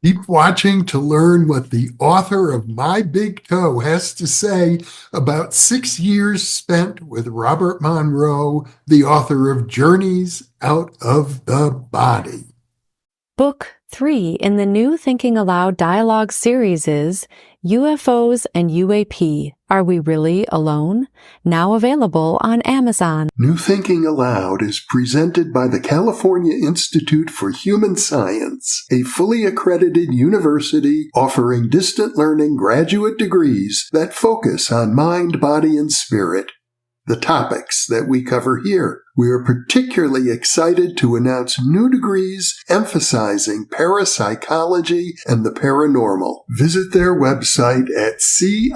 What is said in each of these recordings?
Keep watching to learn what the author of My Big Toe has to say about 6 years spent with Robert Monroe, the author of Journeys Out of the Body. Book 3 in the new Thinking Aloud dialogue series is UFOs and UAP, Are We Really Alone? Now available on Amazon. New Thinking Aloud is presented by the California Institute for Human Science, a fully accredited university offering distant learning graduate degrees that focus on mind, body, and spirit. The topics that we cover here. We are particularly excited to announce new degrees emphasizing parapsychology and the paranormal. Visit their website at cihs.edu.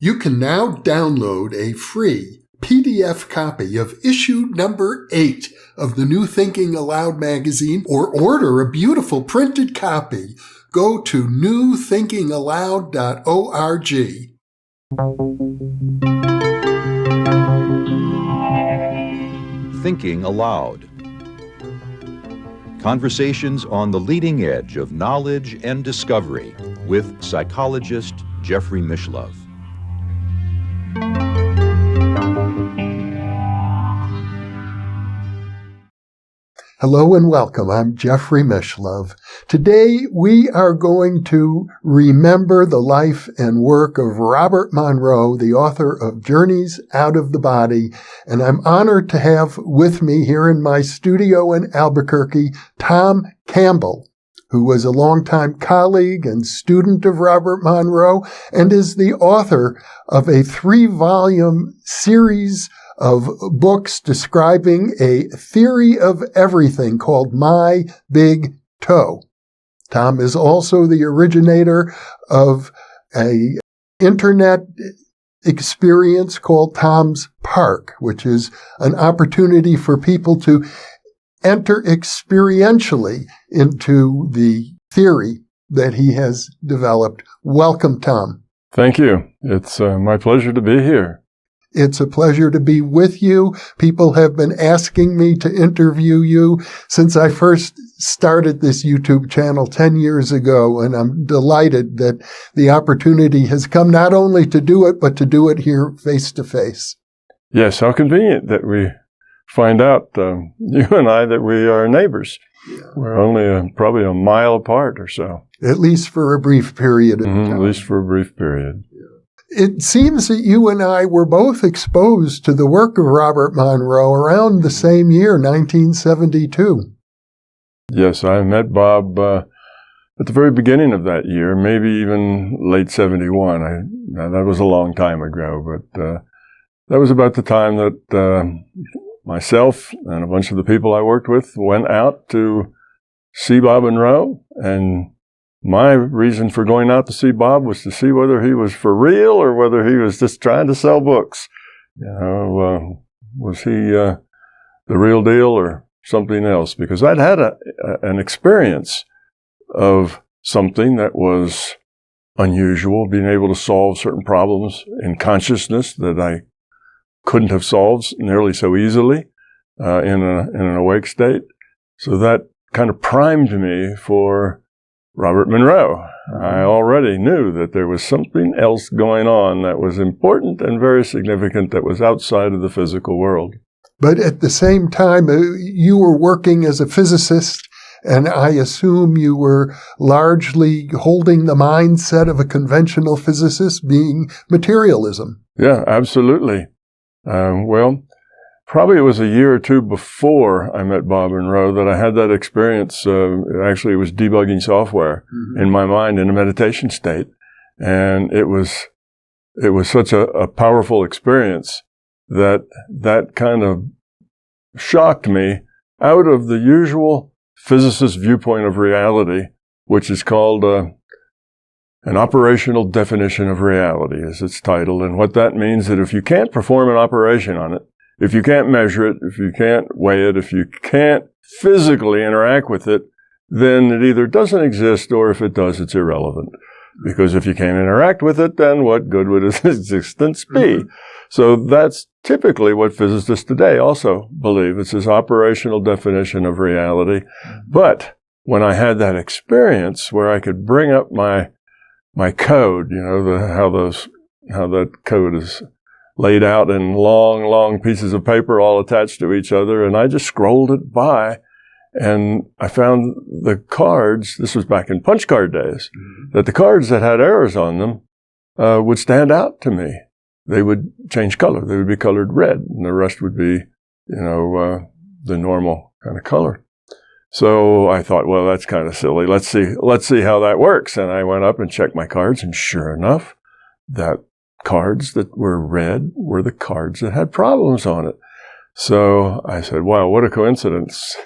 You can now download a free PDF copy of issue number 8 of the New Thinking Aloud magazine or order a beautiful printed copy. Go to newthinkingaloud.org. Thinking Aloud. Conversations on the leading edge of knowledge and discovery with psychologist Jeffrey Mishlove. Hello and welcome. I'm Jeffrey Mishlove. Today we are going to remember the life and work of Robert Monroe, the author of Journeys Out of the Body, and I'm honored to have with me here in my studio in Albuquerque, Tom Campbell, who was a longtime colleague and student of Robert Monroe and is the author of a 3-volume series of books describing a theory of everything called My Big Toe. Tom is also the originator of an internet experience called Tom's Park, which is an opportunity for people to enter experientially into the theory that he has developed. Welcome, Tom. Thank you. It's my pleasure to be here. It's a pleasure to be with you. People have been asking me to interview you since I first started this YouTube channel 10 years ago, and I'm delighted that the opportunity has come not only to do it, but to do it here face to face. Yes, how convenient that we find out, you and I, that we are neighbors. Yeah. We're only probably a mile apart or so. At least for a brief period of time. At least for a brief period. It seems that you and I were both exposed to the work of Robert Monroe around the same year, 1972. Yes, I met Bob at the very beginning of that year, maybe even late 71. That was a long time ago, but that was about the time that myself and a bunch of the people I worked with went out to see Bob Monroe, and my reason for going out to see Bob was to see whether he was for real or whether he was just trying to sell books. You know, was he the real deal or something else? Because I'd had an experience of something that was unusual, being able to solve certain problems in consciousness that I couldn't have solved nearly so easily in an awake state. So that kind of primed me for Robert Monroe. I already knew that there was something else going on that was important and very significant that was outside of the physical world. But at the same time, you were working as a physicist, and I assume you were largely holding the mindset of a conventional physicist, being materialism. Yeah, absolutely. Well, probably it was a year or two before I met Bob Monroe that I had that experience. Actually, it was debugging software in my mind in a meditation state. And it was such a powerful experience that kind of shocked me out of the usual physicist viewpoint of reality, which is called an operational definition of reality, is its title. And what that means is that if you can't perform an operation on it, if you can't measure it, if you can't weigh it, if you can't physically interact with it, then it either doesn't exist or if it does, it's irrelevant. because if you can't interact with it, then what good would its existence be? Mm-hmm. So that's typically what physicists today also believe. It's this operational definition of reality. But when I had that experience where I could bring up my code, how that code is laid out in long, long pieces of paper all attached to each other, and I just scrolled it by, and I found the cards, this was back in punch card days, that the cards that had errors on them would stand out to me. They would change color. They would be colored red, and the rest would be, the normal kind of color. So I thought, well, that's kind of silly. Let's see how that works. And I went up and checked my cards, and sure enough, that cards that were red were the cards that had problems on it. So I said, wow, what a coincidence.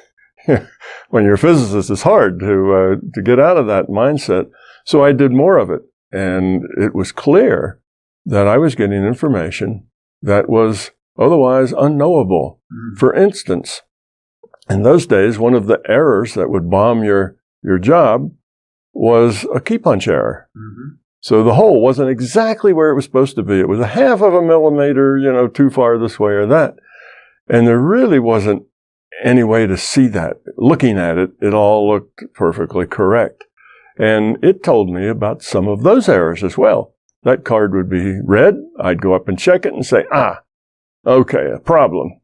When you're a physicist, it's hard to get out of that mindset. So I did more of it, and it was clear that I was getting information that was otherwise unknowable. For instance, in those days, one of the errors that would bomb your job was a key punch error. So the hole wasn't exactly where it was supposed to be. It was a half of a millimeter, too far this way or that. And there really wasn't any way to see that. Looking at it, it all looked perfectly correct. And it told me about some of those errors as well. That card would be red. I'd go up and check it and say, okay, a problem.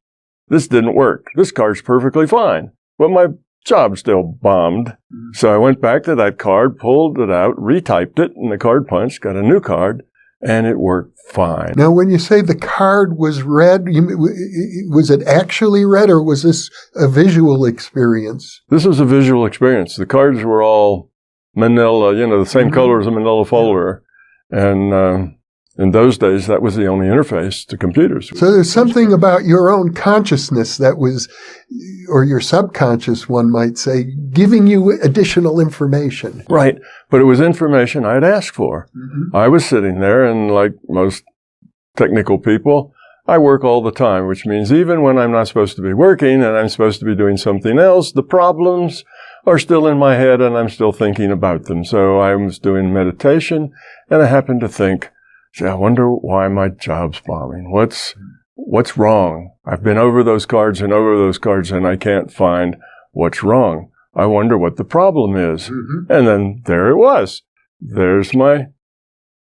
This didn't work. This card's perfectly fine. But my job still bombed. So I went back to that card, pulled it out, retyped it in the card punch, got a new card, and it worked fine. Now, when you say the card was red, was it actually red, or was this a visual experience? This was a visual experience. The cards were all manila, the same color as a manila folder. And in those days, that was the only interface to computers. So there's something about your own consciousness that was, or your subconscious, one might say, giving you additional information. Right. But it was information I'd asked for. I was sitting there, and like most technical people, I work all the time, which means even when I'm not supposed to be working and I'm supposed to be doing something else, the problems are still in my head and I'm still thinking about them. So I was doing meditation, and I happened to think, gee, I wonder why my job's bombing. What's wrong? I've been over those cards and over those cards, and I can't find what's wrong. I wonder what the problem is. And then there it was. There's my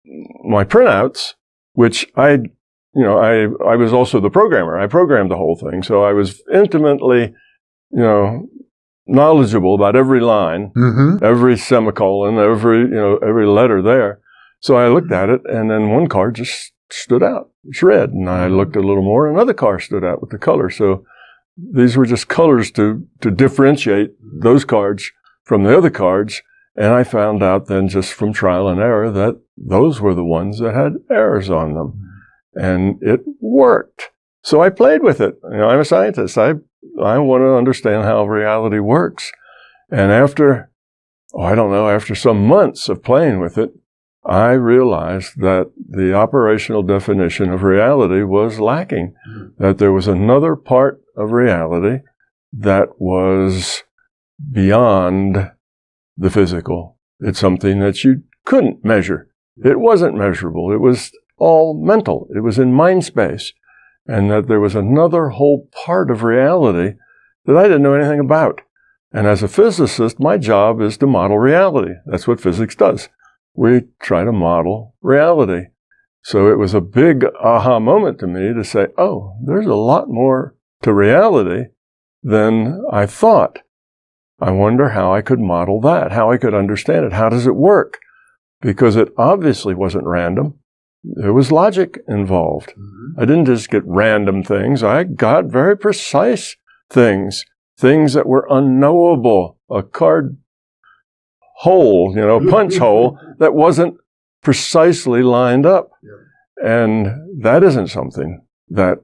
printouts, which I was also the programmer. I programmed the whole thing. So I was intimately, knowledgeable about every line, every semicolon, every letter there. So I looked at it, and then one card just stood out. It's red. And I looked a little more, and another card stood out with the color. So these were just colors to differentiate those cards from the other cards. And I found out then, just from trial and error, that those were the ones that had errors on them. And it worked. So I played with it. I'm a scientist. I want to understand how reality works. And after some months of playing with it, I realized that the operational definition of reality was lacking, that there was another part of reality that was beyond the physical. It's something that you couldn't measure. It wasn't measurable. It was all mental. It was in mind space. And that there was another whole part of reality that I didn't know anything about. And as a physicist, my job is to model reality. That's what physics does. We try to model reality. So it was a big aha moment to me to say, oh, there's a lot more to reality than I thought. I wonder how I could model that, how I could understand it. How does it work? Because it obviously wasn't random. There was logic involved. I didn't just get random things. I got very precise things that were unknowable. A card hole, punch hole that wasn't precisely lined up. And that isn't something that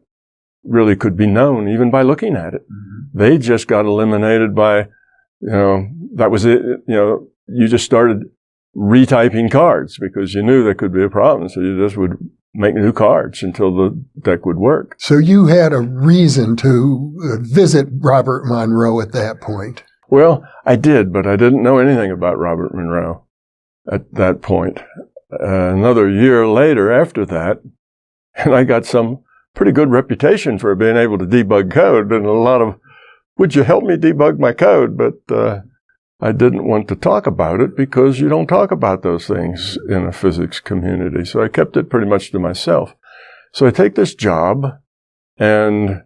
really could be known even by looking at it. They just got eliminated by, that was it. You just started retyping cards because you knew there could be a problem. So you just would make new cards until the deck would work. So you had a reason to visit Robert Monroe at that point. Well, I did, but I didn't know anything about Robert Monroe. at that point. Another year later after that, and I got some pretty good reputation for being able to debug code, and a lot of, would you help me debug my code? But I didn't want to talk about it because you don't talk about those things in a physics community. So I kept it pretty much to myself. So I take this job, and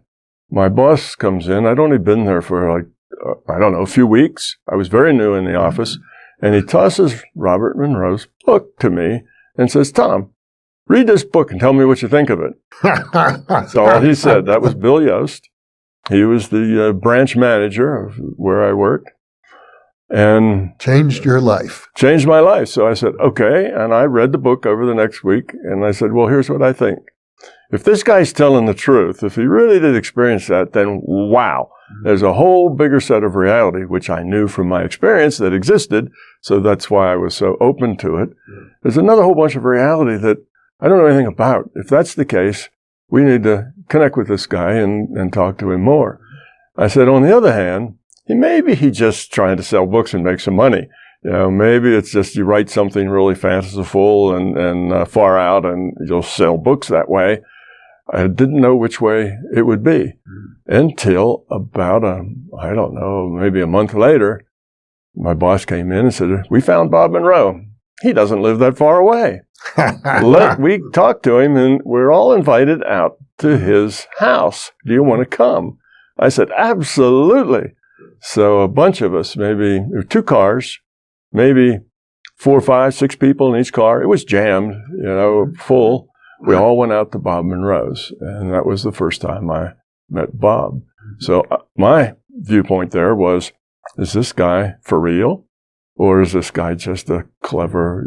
my boss comes in. I'd only been there for a few weeks. I was very new in the office, and he tosses Robert Monroe's book to me and says, "Tom, read this book and tell me what you think of it." That's all he said. That was Bill Yost. He was the branch manager of where I worked. And changed your life. Changed my life. So I said, okay. And I read the book over the next week. And I said, well, here's what I think. If this guy's telling the truth, if he really did experience that, then wow, there's a whole bigger set of reality, which I knew from my experience that existed. So that's why I was so open to it. There's another whole bunch of reality that I don't know anything about. If that's the case, we need to connect with this guy and talk to him more. I said, on the other hand, maybe he's just trying to sell books and make some money. You know, maybe it's just you write something really fanciful and far out, and you'll sell books that way. I didn't know which way it would be until about maybe a month later, my boss came in and said, "We found Bob Monroe. He doesn't live that far away. We talked to him, and we're all invited out to his house. Do you want to come?" I said, "Absolutely." So a bunch of us, maybe there were 2 cars, maybe 4, 5, 6 people in each car. It was jammed, full. We all went out to Bob Monroe's, and that was the first time I met Bob. So my viewpoint there was, is this guy for real? Or is this guy just a clever,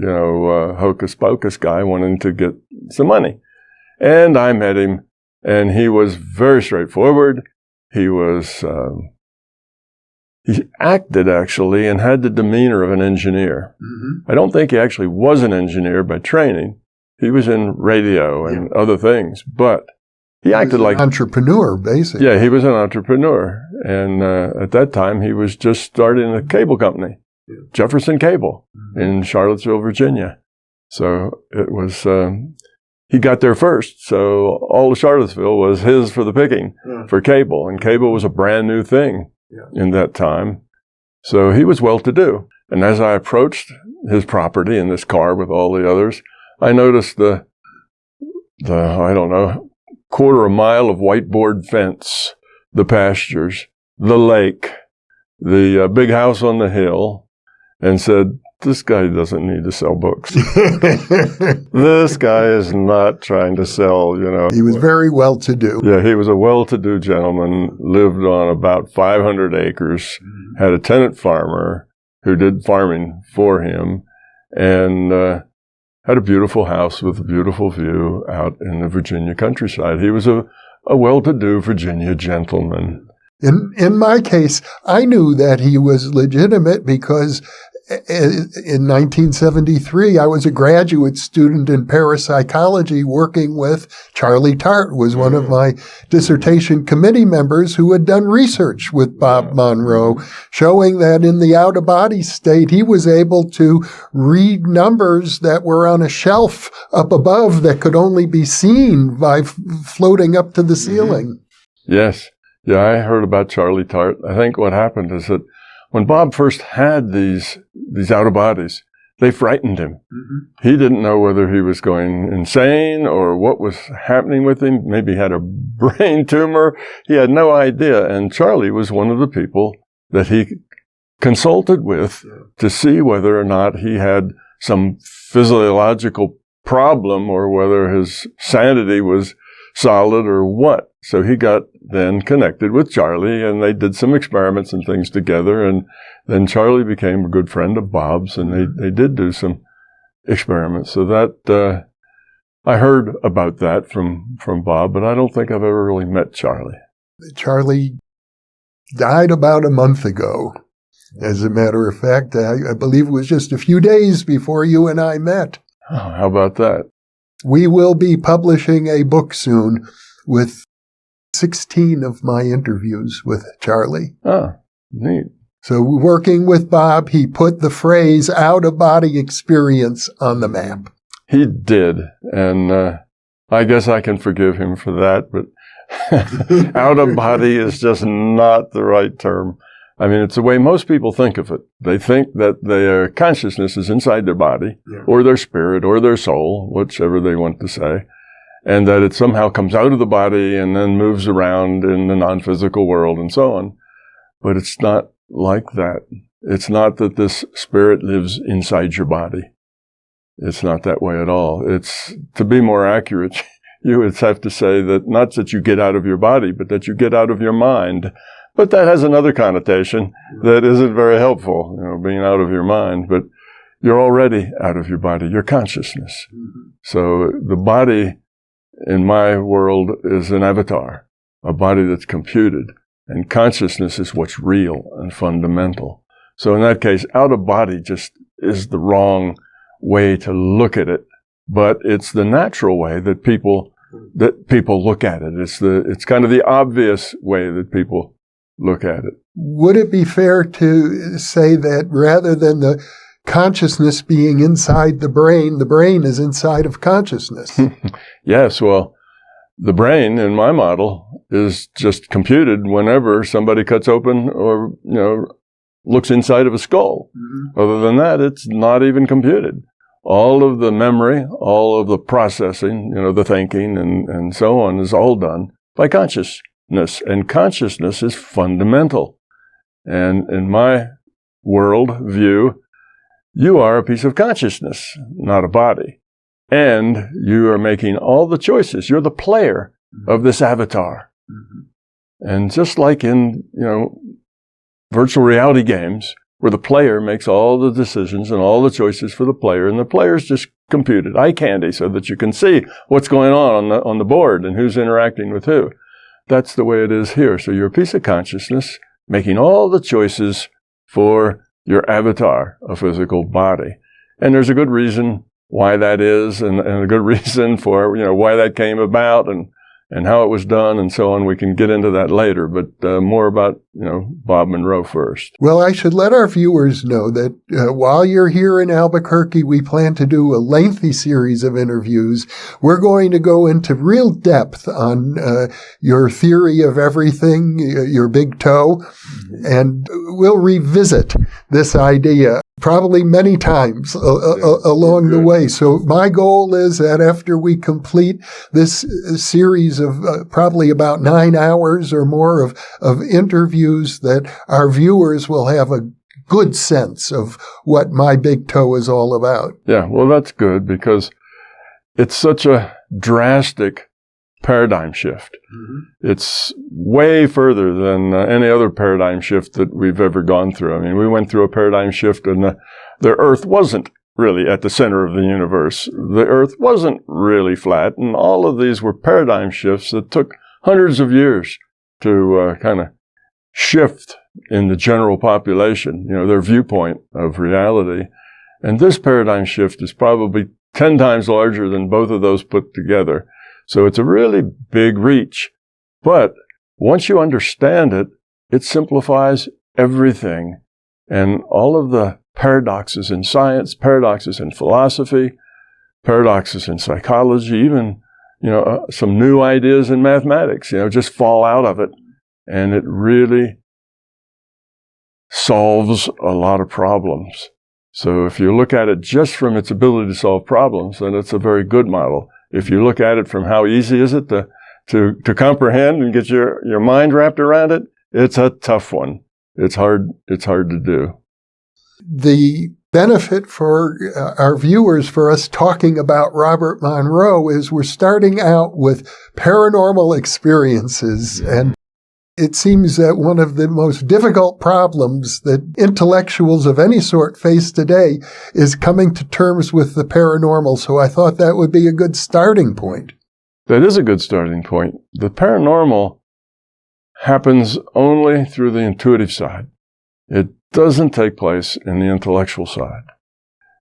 hocus pocus guy wanting to get some money? And I met him, and he was very straightforward. He was... He acted, actually, and had the demeanor of an engineer. I don't think he actually was an engineer by training. He was in radio and other things, but he acted like... an entrepreneur, basically. Yeah, he was an entrepreneur. And at that time, he was just starting a cable company, Jefferson Cable, in Charlottesville, Virginia. So it was... he got there first, so all of Charlottesville was his for the picking for cable. And cable was a brand new thing. In that time. So he was well-to-do. And as I approached his property in this car with all the others, I noticed the quarter of a mile of whiteboard fence, the pastures, the lake, the big house on the hill, and said, this guy doesn't need to sell books. This guy is not trying to sell, He was very well-to-do. Yeah, he was a well-to-do gentleman, lived on about 500 acres, had a tenant farmer who did farming for him, and had a beautiful house with a beautiful view out in the Virginia countryside. He was a well-to-do Virginia gentleman. In my case, I knew that he was legitimate because in 1973, I was a graduate student in parapsychology working with Charlie Tart, was one of my dissertation committee members who had done research with Bob Monroe, showing that in the out-of-body state, he was able to read numbers that were on a shelf up above that could only be seen by floating up to the ceiling. Yes. Yeah, I heard about Charlie Tart. I think what happened is that when Bob first had these out-of-bodies, they frightened him. He didn't know whether he was going insane or what was happening with him. Maybe he had a brain tumor. He had no idea. And Charlie was one of the people that he consulted with to see whether or not he had some physiological problem or whether his sanity was solid or what. So he got then connected with Charlie, and they did some experiments and things together, and then Charlie became a good friend of Bob's, and they did do some experiments. So that I heard about that from Bob, but I don't think I've ever really met Charlie. Charlie died about a month ago. As a matter of fact, I believe it was just a few days before you and I met. Oh, how about that? We will be publishing a book soon with 16 of my interviews with Charlie. Oh, neat. So working with Bob, he put the phrase out-of-body experience on the map. He did, and I guess I can forgive him for that, but out-of-body is just not the right term. I mean, it's the way most people think of it. They think that their consciousness is inside their body, or their spirit, or their soul, whichever they want to say, and that it somehow comes out of the body and then moves around in the non-physical world and so on. But it's not like that. It's not that this spirit lives inside your body. It's not that way at all. It's, to be more accurate, you would have to say that not that you get out of your body, but that you get out of your mind. But that has another connotation that isn't very helpful, being out of your mind. But you're already out of your body, your consciousness. So the body, in my world, is an avatar, a body that's computed. And consciousness is what's real and fundamental. So in that case, out of body just is the wrong way to look at it. But it's the natural way that people look at it. It's kind of the obvious way that people look at it. Would it be fair to say that rather than the consciousness being inside the brain is inside of consciousness? Yes, well, the brain, in my model, is just computed whenever somebody cuts open or, looks inside of a skull. Other than that, it's not even computed. All of the memory, all of the processing, the thinking and so on is all done by consciousness. And consciousness is fundamental. And in my world view, you are a piece of consciousness, not a body. And you are making all the choices. You're the player of this avatar. And just like in, virtual reality games, where the player makes all the decisions and all the choices for the player, and the player's just computed, eye candy, so that you can see what's going on the board and who's interacting with who. That's the way it is here. So you're a piece of consciousness making all the choices for your avatar, a physical body. And there's a good reason why that is, and a good reason for, why that came about and how it was done and so on. We can get into that later, but more about, Bob Monroe first. Well, I should let our viewers know that while you're here in Albuquerque, we plan to do a lengthy series of interviews. We're going to go into real depth on your theory of everything, your big toe, and we'll revisit this idea probably many times along the way. So my goal is that after we complete this series of probably about 9 hours or more of interviews, that our viewers will have a good sense of what my big toe is all about. Yeah, well, that's good because it's such a drastic paradigm shift. It's way further than any other paradigm shift that we've ever gone through. I mean, we went through a paradigm shift and the Earth wasn't really at the center of the universe. The Earth wasn't really flat, and all of these were paradigm shifts that took hundreds of years to kind of shift in the general population, their viewpoint of reality. And this paradigm shift is probably 10 times larger than both of those put together. So it's a really big reach. But once you understand it, it simplifies everything. And all of the paradoxes in science, paradoxes in philosophy, paradoxes in psychology, even, some new ideas in mathematics, just fall out of it. And it really solves a lot of problems. So if you look at it just from its ability to solve problems, then it's a very good model. If you look at it from how easy is it to comprehend and get your mind wrapped around it, it's a tough one. It's hard to do. The benefit for our viewers for us talking about Robert Monroe is we're starting out with paranormal experiences, and it seems that one of the most difficult problems that intellectuals of any sort face today is coming to terms with the paranormal. So I thought that would be a good starting point. That is a good starting point. The paranormal happens only through the intuitive side. It doesn't take place in the intellectual side.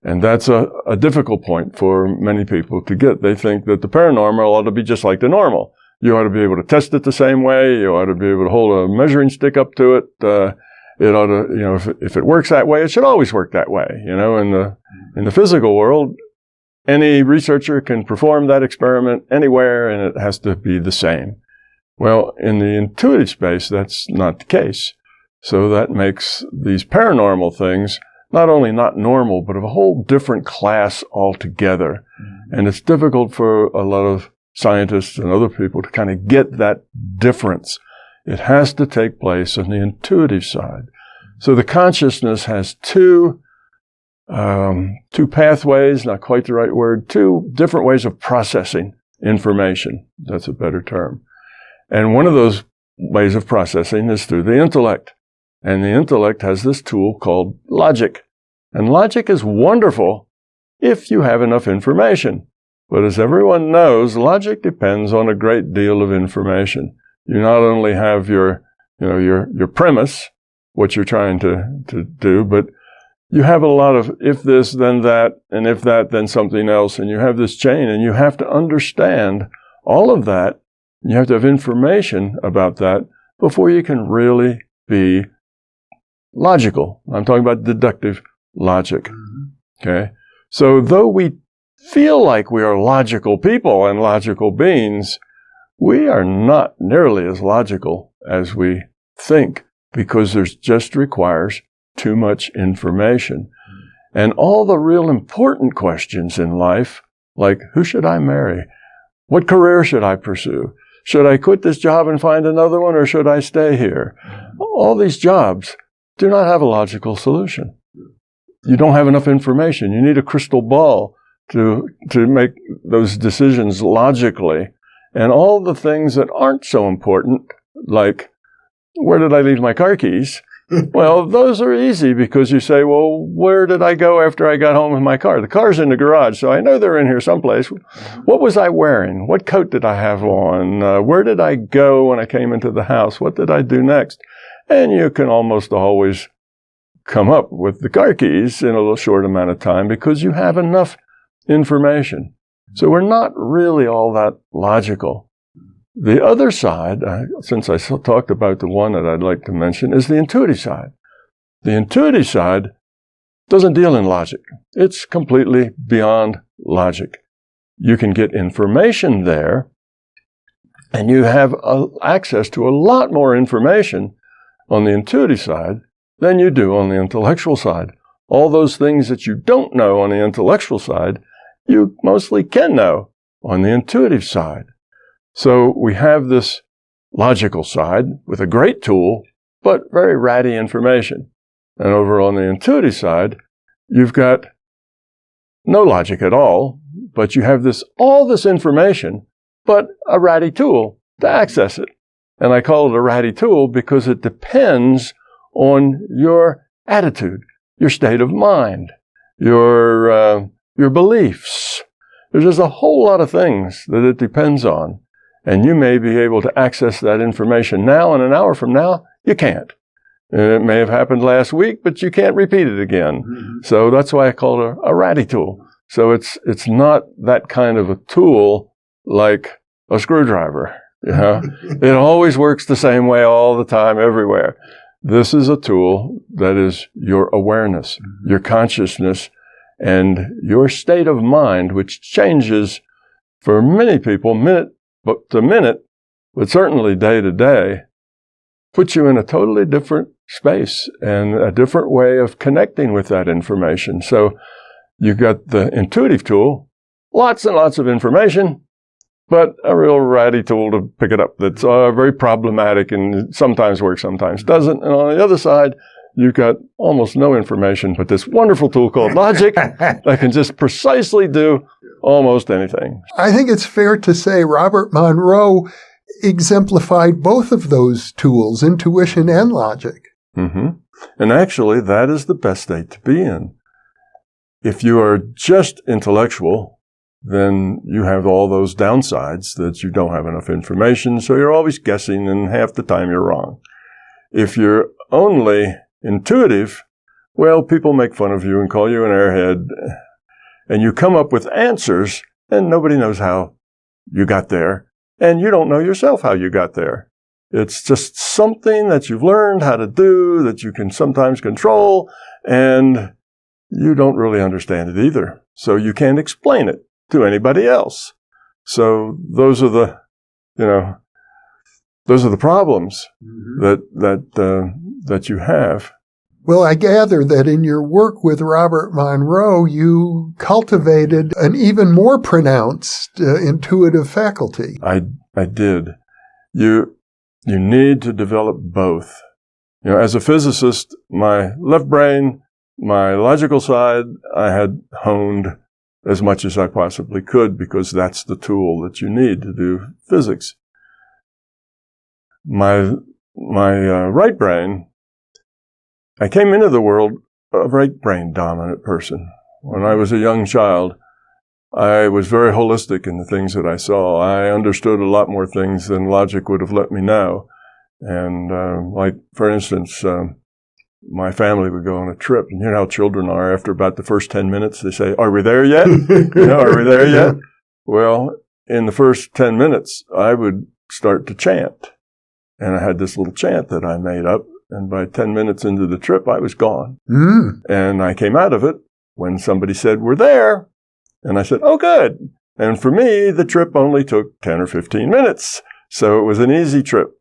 And that's a difficult point for many people to get. They think that the paranormal ought to be just like the normal. You ought to be able to test it the same way. You ought to be able to hold a measuring stick up to it It ought to, you know, if it works that way, it should always work that way. You know, in the physical world, any researcher can perform that experiment anywhere, and it has to be the same. Well, in the intuitive space, that's not the case. So that makes these paranormal things not only not normal, but of a whole different class altogether. And it's difficult for a lot of scientists and other people to kind of get that difference. It has to take place on the intuitive side. So the consciousness has two pathways, not quite the right word, two different ways of processing information. That's a better term. And one of those ways of processing is through the intellect. And the intellect has this tool called logic. And logic is wonderful if you have enough information. But as everyone knows, logic depends on a great deal of information. You not only have your premise, what you're trying to do, but you have a lot of if this, then that, and if that, then something else. And you have this chain, and you have to understand all of that. You have to have information about that before you can really be logical. I'm talking about deductive logic. Okay? So though we feel like we are logical people and logical beings, we are not nearly as logical as we think, because there's just requires too much information. And all the real important questions in life, like who should I marry? What career should I pursue? Should I quit this job and find another one, or should I stay here? All these jobs do not have a logical solution. You don't have enough information. You need a crystal ball to make those decisions logically. And all the things that aren't so important, like where did I leave my car keys? Well, those are easy because you say, well, where did I go after I got home with my car? The car's in the garage, so I know they're in here someplace. What was I wearing? What coat did I have on? Where did I go when I came into the house? What did I do next? And you can almost always come up with the car keys in a little short amount of time because you have enough information. So we're not really all that logical. The other side, since I talked about the one that I'd like to mention, is the intuitive side. The intuitive side doesn't deal in logic. It's completely beyond logic. You can get information there, and you have access to a lot more information on the intuitive side than you do on the intellectual side. All those things that you don't know on the intellectual side, you mostly can know on the intuitive side. So we have this logical side with a great tool, but very ratty information. And over on the intuitive side, you've got no logic at all, but you have all this information, but a ratty tool to access it. And I call it a ratty tool because it depends on your attitude, your state of mind, your beliefs. There's just a whole lot of things that it depends on. And you may be able to access that information now, and an hour from now, you can't. And it may have happened last week, but you can't repeat it again. Mm-hmm. So that's why I call it a ratty tool. So it's not that kind of a tool like a screwdriver. You know? It always works the same way all the time, everywhere. This is a tool that is your awareness, your consciousness, and your state of mind, which changes for many people minute to minute, but certainly day to day, puts you in a totally different space and a different way of connecting with that information. So you've got the intuitive tool, lots and lots of information, but a real ratty tool to pick it up that's very problematic and sometimes works, sometimes doesn't. And on the other side, you've got almost no information, but this wonderful tool called logic that can just precisely do almost anything. I think it's fair to say Robert Monroe exemplified both of those tools, intuition and logic. Mm-hmm. And actually, that is the best state to be in. If you are just intellectual, then you have all those downsides that you don't have enough information, so you're always guessing, and half the time you're wrong. If you're only intuitive, well, people make fun of you and call you an airhead, and you come up with answers, and nobody knows how you got there, and you don't know yourself how you got there. It's just something that you've learned how to do, that you can sometimes control, and you don't really understand it either. So you can't explain it to anybody else. So those are the, those are the problems that you have. Well, I gather that in your work with Robert Monroe, you cultivated an even more pronounced intuitive faculty. I did. You need to develop both. As a physicist, my left brain, my logical side, I had honed as much as I possibly could because that's the tool that you need to do physics. My right brain, I came into the world a right brain dominant person. When I was a young child, I was very holistic in the things that I saw. I understood a lot more things than logic would have let me know. And like, for instance, my family would go on a trip, and you know how children are. After about the first 10 minutes, they say, "Are we there yet? Are we there yet?" Well, in the first 10 minutes, I would start to chant. And I had this little chant that I made up. And by 10 minutes into the trip, I was gone. And I came out of it when somebody said, "We're there." And I said, "Oh, good." And for me, the trip only took 10 or 15 minutes. So it was an easy trip.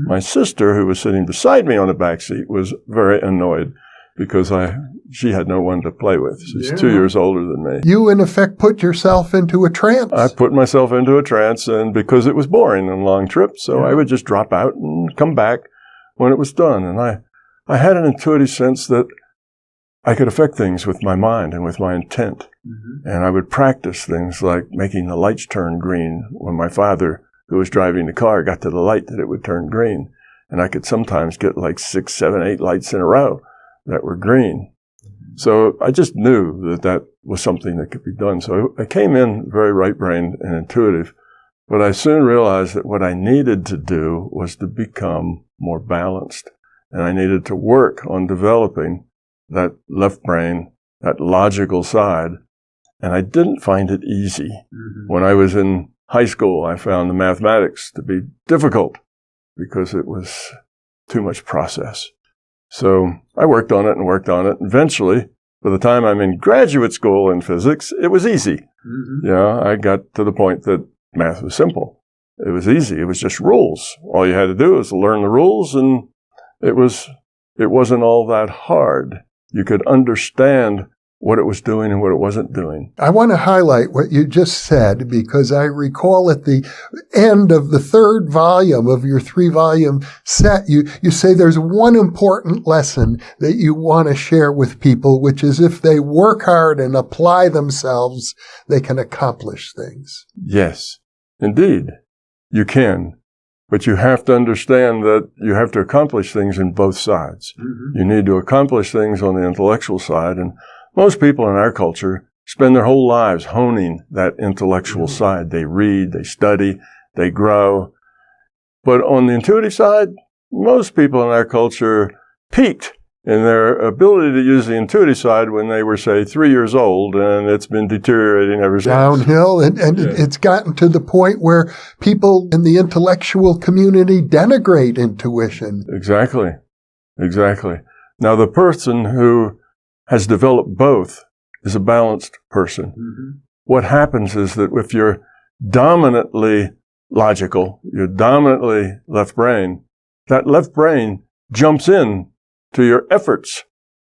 My sister, who was sitting beside me on the back seat, was very annoyed because she had no one to play with. She's 2 years older than me. You, in effect, put yourself into a trance. I put myself into a trance, and because it was boring and long trip, so I would just drop out and come back when it was done. And I had an intuitive sense that I could affect things with my mind and with my intent. And I would practice things like making the lights turn green when my father, who was driving the car, got to the light that it would turn green. And I could sometimes get like 6, 7, 8 lights in a row that were green. So I just knew that was something that could be done. So I came in very right-brained and intuitive, but I soon realized that what I needed to do was to become more balanced. And I needed to work on developing that left brain, that logical side. And I didn't find it easy. When I was in high school, I found the mathematics to be difficult because it was too much process. So I worked on it and worked on it. Eventually, by the time I'm in graduate school in physics, it was easy. I got to the point that math was simple. It was easy. It was just rules. All you had to do was learn the rules, and it wasn't all that hard. You could understand what it was doing and what it wasn't doing. I want to highlight what you just said because I recall at the end of the 3rd volume of your 3-volume set, you say there's one important lesson that you want to share with people, which is if they work hard and apply themselves, they can accomplish things. Yes, indeed, you can. But you have to understand that you have to accomplish things in both sides. You need to accomplish things on the intellectual side, and most people in our culture spend their whole lives honing that intellectual side. They read, they study, they grow. But on the intuitive side, most people in our culture peaked in their ability to use the intuitive side when they were, say, 3 years old, and it's been deteriorating ever since. Downhill, and it's gotten to the point where people in the intellectual community denigrate intuition. Exactly. Now, the person who has developed both is a balanced person. What happens is that if you're dominantly logical, you're dominantly left brain, that left brain jumps in to your efforts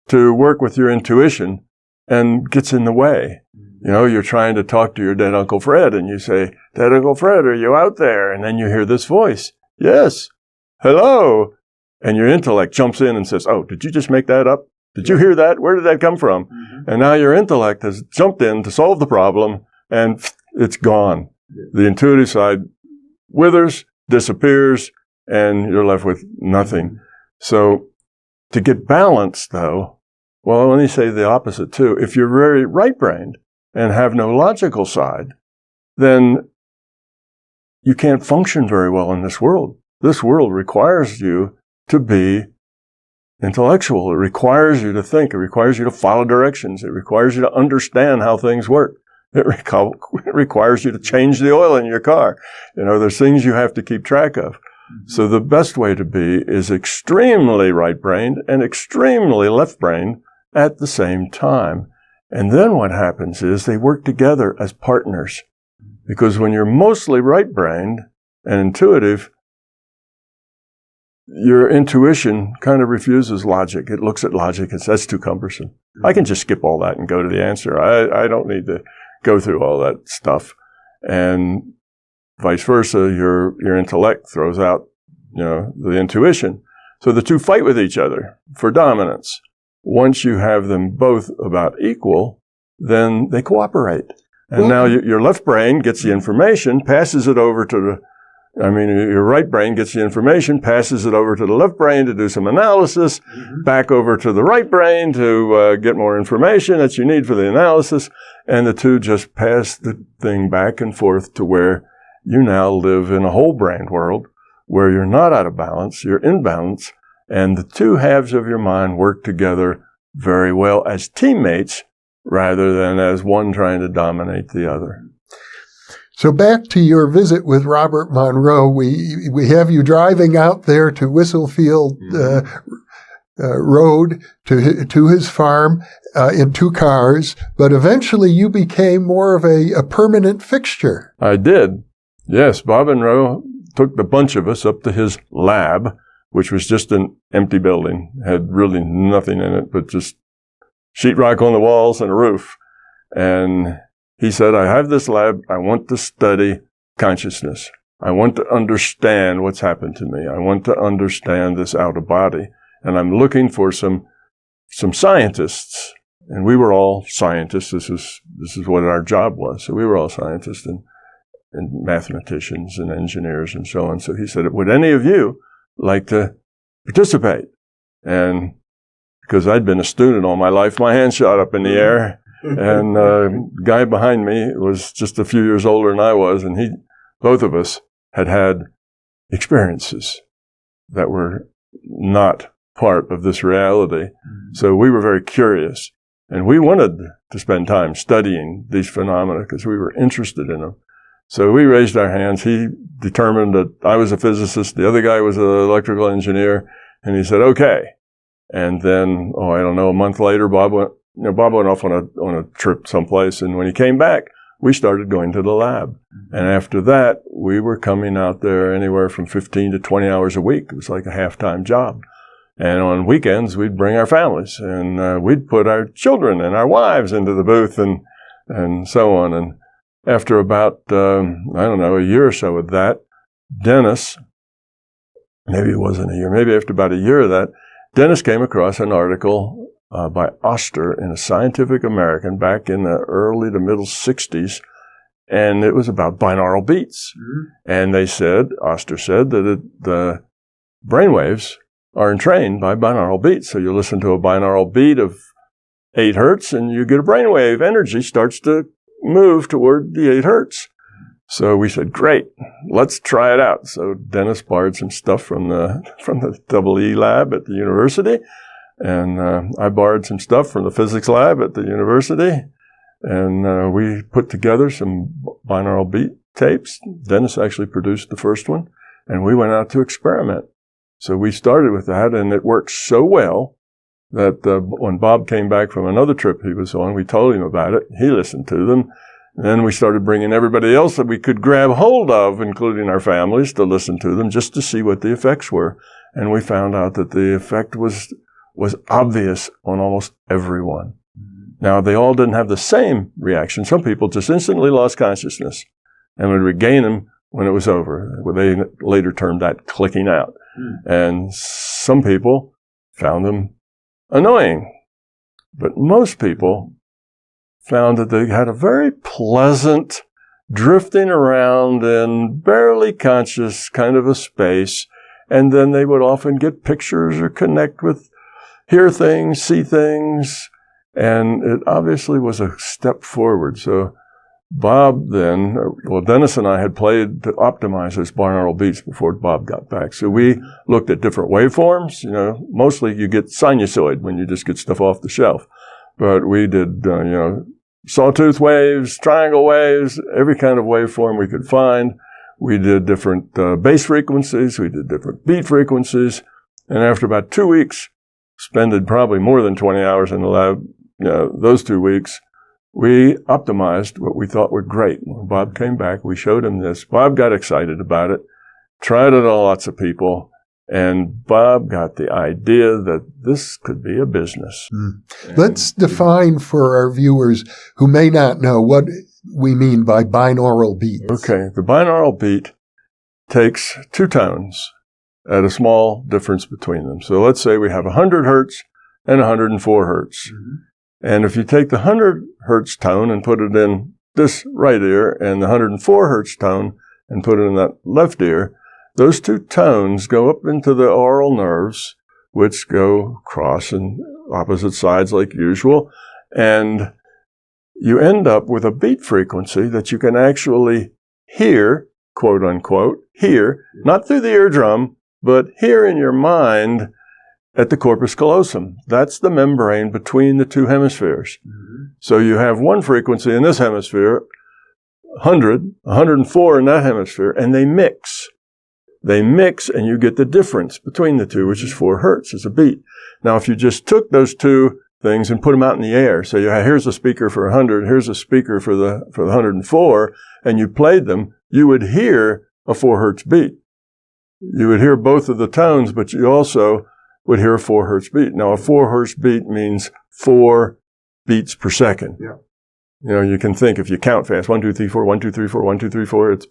to work with your intuition and gets in the way. You're trying to talk to your dead Uncle Fred, and you say, "Dead Uncle Fred, are you out there?" And then you hear this voice, "Yes, hello." And your intellect jumps in and says, "Oh, did you just make that up? Did you hear that? Where did that come from?" And now your intellect has jumped in to solve the problem, and it's gone. The intuitive side withers, disappears, and you're left with nothing. So to get balanced, though, well, let me say the opposite, too. If you're very right-brained and have no logical side, then you can't function very well in this world. This world requires you to be intellectual. It requires you to think. It requires you to follow directions. It requires you to understand how things work. It requires you to change the oil in your car. There's things you have to keep track of. So the best way to be is extremely right-brained and extremely left-brained at the same time. And then what happens is they work together as partners. Because when you're mostly right-brained and intuitive, your intuition kind of refuses logic. It looks at logic and says, that's too cumbersome. I can just skip all that and go to the answer. I don't need to go through all that stuff. And vice versa, your intellect throws out, the intuition. So the two fight with each other for dominance. Once you have them both about equal, then they cooperate. And now your left brain gets the information, passes it over to your right brain gets the information, passes it over to the left brain to do some analysis, back over to the right brain to get more information that you need for the analysis, and the two just pass the thing back and forth to where you now live in a whole brain world where you're not out of balance, you're in balance, and the two halves of your mind work together very well as teammates rather than as one trying to dominate the other. So back to your visit with Robert Monroe, we have you driving out there to Whistlefield Road to his farm in two cars, but eventually you became more of a permanent fixture. I did. Yes, Bob Monroe took the bunch of us up to his lab, which was just an empty building, had really nothing in it but just sheetrock on the walls and a roof. And he said, I have this lab. I want to study consciousness. I want to understand what's happened to me. I want to understand this out of body. And I'm looking for some scientists. And we were all scientists. This is what our job was. So we were all scientists and mathematicians and engineers and so on. So he said, would any of you like to participate? And because I'd been a student all my life, my hand shot up in the air. And the guy behind me was just a few years older than I was, and both of us had experiences that were not part of this reality. So we were very curious, and we wanted to spend time studying these phenomena because we were interested in them. So we raised our hands. He determined that I was a physicist, the other guy was an electrical engineer, and he said, okay. And then, a month later, Bob went off on a trip someplace, and when he came back, we started going to the lab. And after that, we were coming out there anywhere from 15 to 20 hours a week. It was like a half-time job. And on weekends, we'd bring our families, and we'd put our children and our wives into the booth and so on. And after about, a year or so of that, Dennis, maybe it wasn't a year, maybe after about a year of that, Dennis came across an article by Oster in a Scientific American back in the early to middle 60s, and it was about binaural beats. And Oster said that the brainwaves are entrained by binaural beats. So you listen to a binaural beat of 8 hertz, and you get a brainwave energy starts to move toward the 8 hertz. So we said, great, let's try it out. So Dennis borrowed some stuff from the EE lab at the university, and I borrowed some stuff from the physics lab at the university, and we put together some binaural beat tapes. Dennis actually produced the first one, and we went out to experiment. So we started with that, and it worked so well that when Bob came back from another trip he was on, we told him about it. He listened to them. And then we started bringing everybody else that we could grab hold of, including our families, to listen to them just to see what the effects were. And we found out that the effect was obvious on almost everyone. Now, they all didn't have the same reaction. Some people just instantly lost consciousness and would regain them when it was over. They later termed that clicking out. And some people found them annoying. But most people found that they had a very pleasant drifting around in barely conscious kind of a space, and then they would often get pictures or hear things, see things, and it obviously was a step forward. So Bob Dennis and I had played to optimize those binaural beats before Bob got back. So we looked at different waveforms. Mostly you get sinusoid when you just get stuff off the shelf. But we did, sawtooth waves, triangle waves, every kind of waveform we could find. We did different bass frequencies. We did different beat frequencies. And after about 2 weeks, spending probably more than 20 hours in the lab, those 2 weeks, we optimized what we thought were great. When Bob came back, we showed him this. Bob got excited about it, tried it on lots of people, and Bob got the idea that this could be a business. Let's define for our viewers who may not know what we mean by binaural beats. Okay, the binaural beat takes 2 tones at a small difference between them. So let's say we have 100 hertz and 104 hertz. And if you take the 100 hertz tone and put it in this right ear and the 104 hertz tone and put it in that left ear, those 2 tones go up into the aural nerves, which go across in opposite sides like usual, and you end up with a beat frequency that you can actually hear, quote unquote, hear, not through the eardrum, but hear in your mind at the corpus callosum. That's the membrane between the 2 hemispheres. So you have one frequency in this hemisphere, 100, 104 in that hemisphere, and they mix. They mix, and you get the difference between the 2, which is 4 hertz as a beat. Now, if you just took those 2 things and put them out in the air, so here's a speaker for 100, here's a speaker for the 104, and you played them, you would hear a 4 hertz beat. You would hear both of the tones, but you also would hear a 4 hertz beat. Now, a 4 hertz beat means 4 beats per second. You can think if you count fast, 1, 2, 3, 4, 1, 2, 3, 4, 1, 2, 3, 4, it's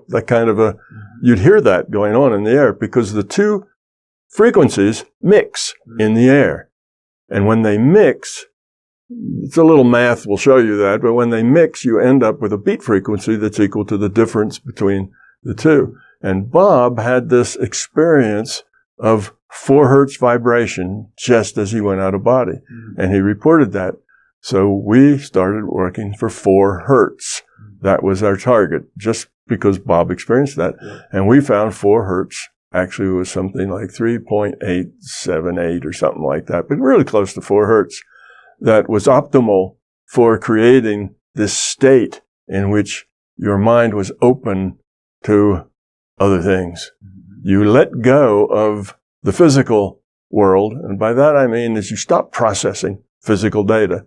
that kind of a, you'd hear that going on in the air because the 2 frequencies mix in the air. And when they mix, it's a little math will show you that, but when they mix, you end up with a beat frequency that's equal to the difference between the 2. And Bob had this experience of 4 hertz vibration just as he went out of body. And he reported that. So we started working for 4 hertz. That was our target, just because Bob experienced that. And we found 4 hertz actually was something like 3.878 or something like that, but really close to 4 hertz. That was optimal for creating this state in which your mind was open to other things. You let go of the physical world, and by that I mean is you stop processing physical data.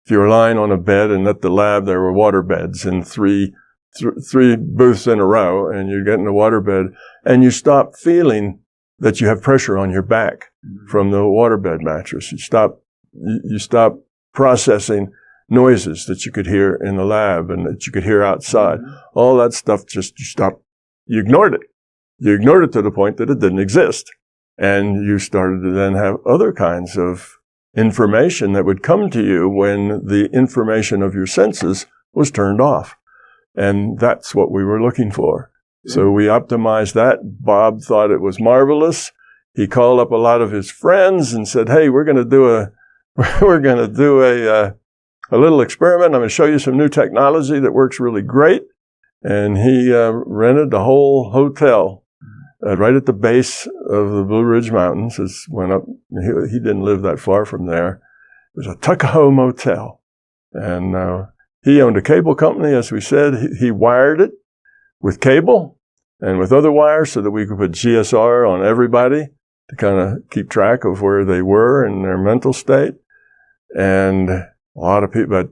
If you were lying on a bed and at the lab there were water beds in three booths in a row, and you get in a water bed, and you stop feeling that you have pressure on your back from the waterbed mattress. You stop processing noises that you could hear in the lab and that you could hear outside. All that stuff you ignored it. You ignored it to the point that it didn't exist. And you started to then have other kinds of information that would come to you when the information of your senses was turned off. And that's what we were looking for. So we optimized that. Bob thought it was marvelous. He called up a lot of his friends and said, "Hey, we're going to do a little experiment. I'm going to show you some new technology that works really great." And he rented the whole hotel right at the base of the Blue Ridge Mountains. It went up. He didn't live that far from there. It was a Tuckahoe motel, and he owned a cable company. As we said, he wired it with cable and with other wires so that we could put GSR on everybody to kind of keep track of where they were in their mental state. And a lot of people,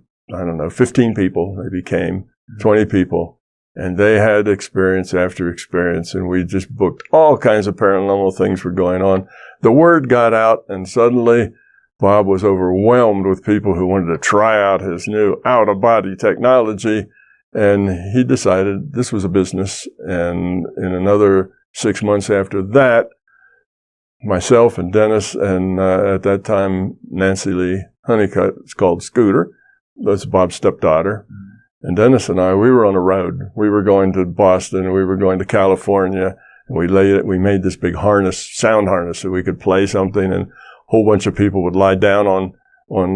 15 people maybe came, 20 people, and they had experience after experience, and we just booked all kinds of paranormal things were going on. The word got out, and suddenly Bob was overwhelmed with people who wanted to try out his new out-of-body technology, and he decided this was a business. And in another 6 months after that, myself and Dennis and at that time Nancy Lee Honeycutt, it's called Scooter, that's Bob's stepdaughter, and Dennis and I, we were on the road. We were going to Boston, and we were going to California, and we made this big sound harness so we could play something, and a whole bunch of people would lie down on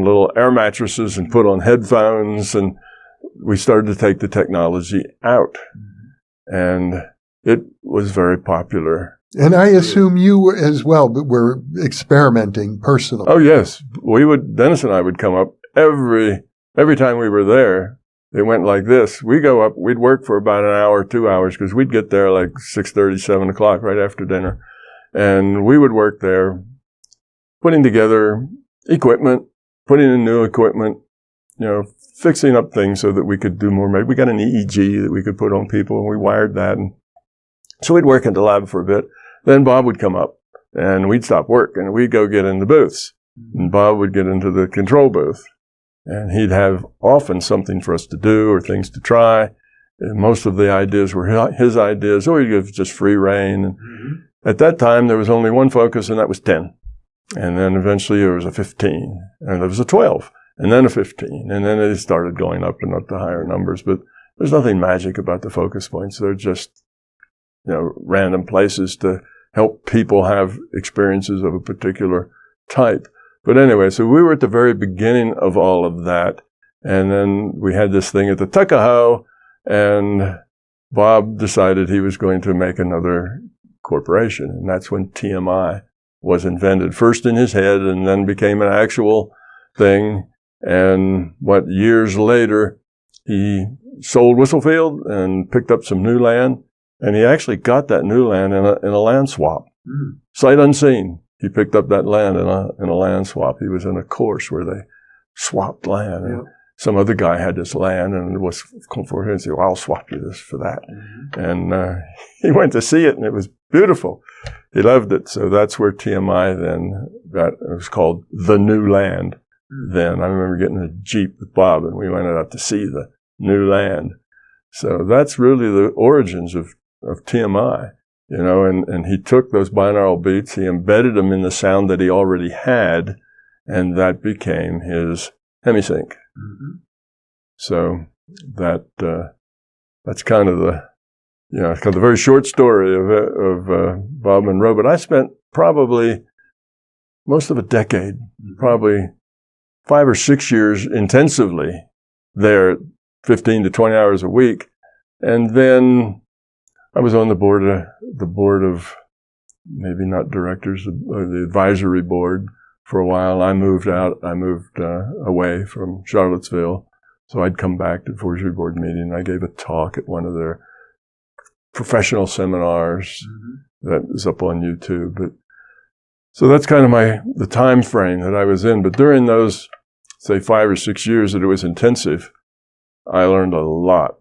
little air mattresses and put on headphones, and we started to take the technology out, and it was very popular. And I assume you as well were experimenting personally. Oh, yes. Dennis and I would come up every time we were there. it went like this. We go up, we'd work for about an hour, 2 hours, because we'd get there like 6:30, 7 o'clock, right after dinner. And we would work there, putting together equipment, putting in new equipment, fixing up things so that we could do more. Maybe we got an EEG that we could put on people, and we wired that. And so we'd work in the lab for a bit. Then Bob would come up, and we'd stop work, and we'd go get in the booths. And Bob would get into the control booth, and he'd have often something for us to do or things to try. And most of the ideas were his ideas, or he'd give just free rein. And at that time, there was only one focus, and that was 10. And then eventually there was a 15, and there was a 12, and then a 15. And then it started going up and up to higher numbers. But there's nothing magic about the focus points. They're just, random places to help people have experiences of a particular type. But anyway, so we were at the very beginning of all of that. And then we had this thing at the Tuckahoe, and Bob decided he was going to make another corporation. And that's when TMI was invented, first in his head and then became an actual thing. And years later, he sold Whistlefield and picked up some new land. And he actually got that new land in a land swap. Sight unseen. He picked up that land in a land swap. He was in a course where they swapped land. And some other guy had this land and was come for him and said, well, I'll swap you this for that. And he went to see it, and it was beautiful. He loved it. So that's where TMI then it was called The New Land. Then I remember getting a Jeep with Bob, and we went out to see the new land. So that's really the origins of TMI. And he took those binaural beats, he embedded them in the sound that he already had, and that became his Hemi-Sync. So that's kind of the very short story of Bob Monroe. But I spent probably most of a decade, probably 5 or 6 years intensively there, 15 to 20 hours a week, and then I was on the board of maybe not directors, the advisory board for a while. I moved away from Charlottesville. So I'd come back to the advisory board meeting. I gave a talk at one of their professional seminars that is up on YouTube. So that's kind of the time frame that I was in. But during those, say, 5 or 6 years that it was intensive, I learned a lot.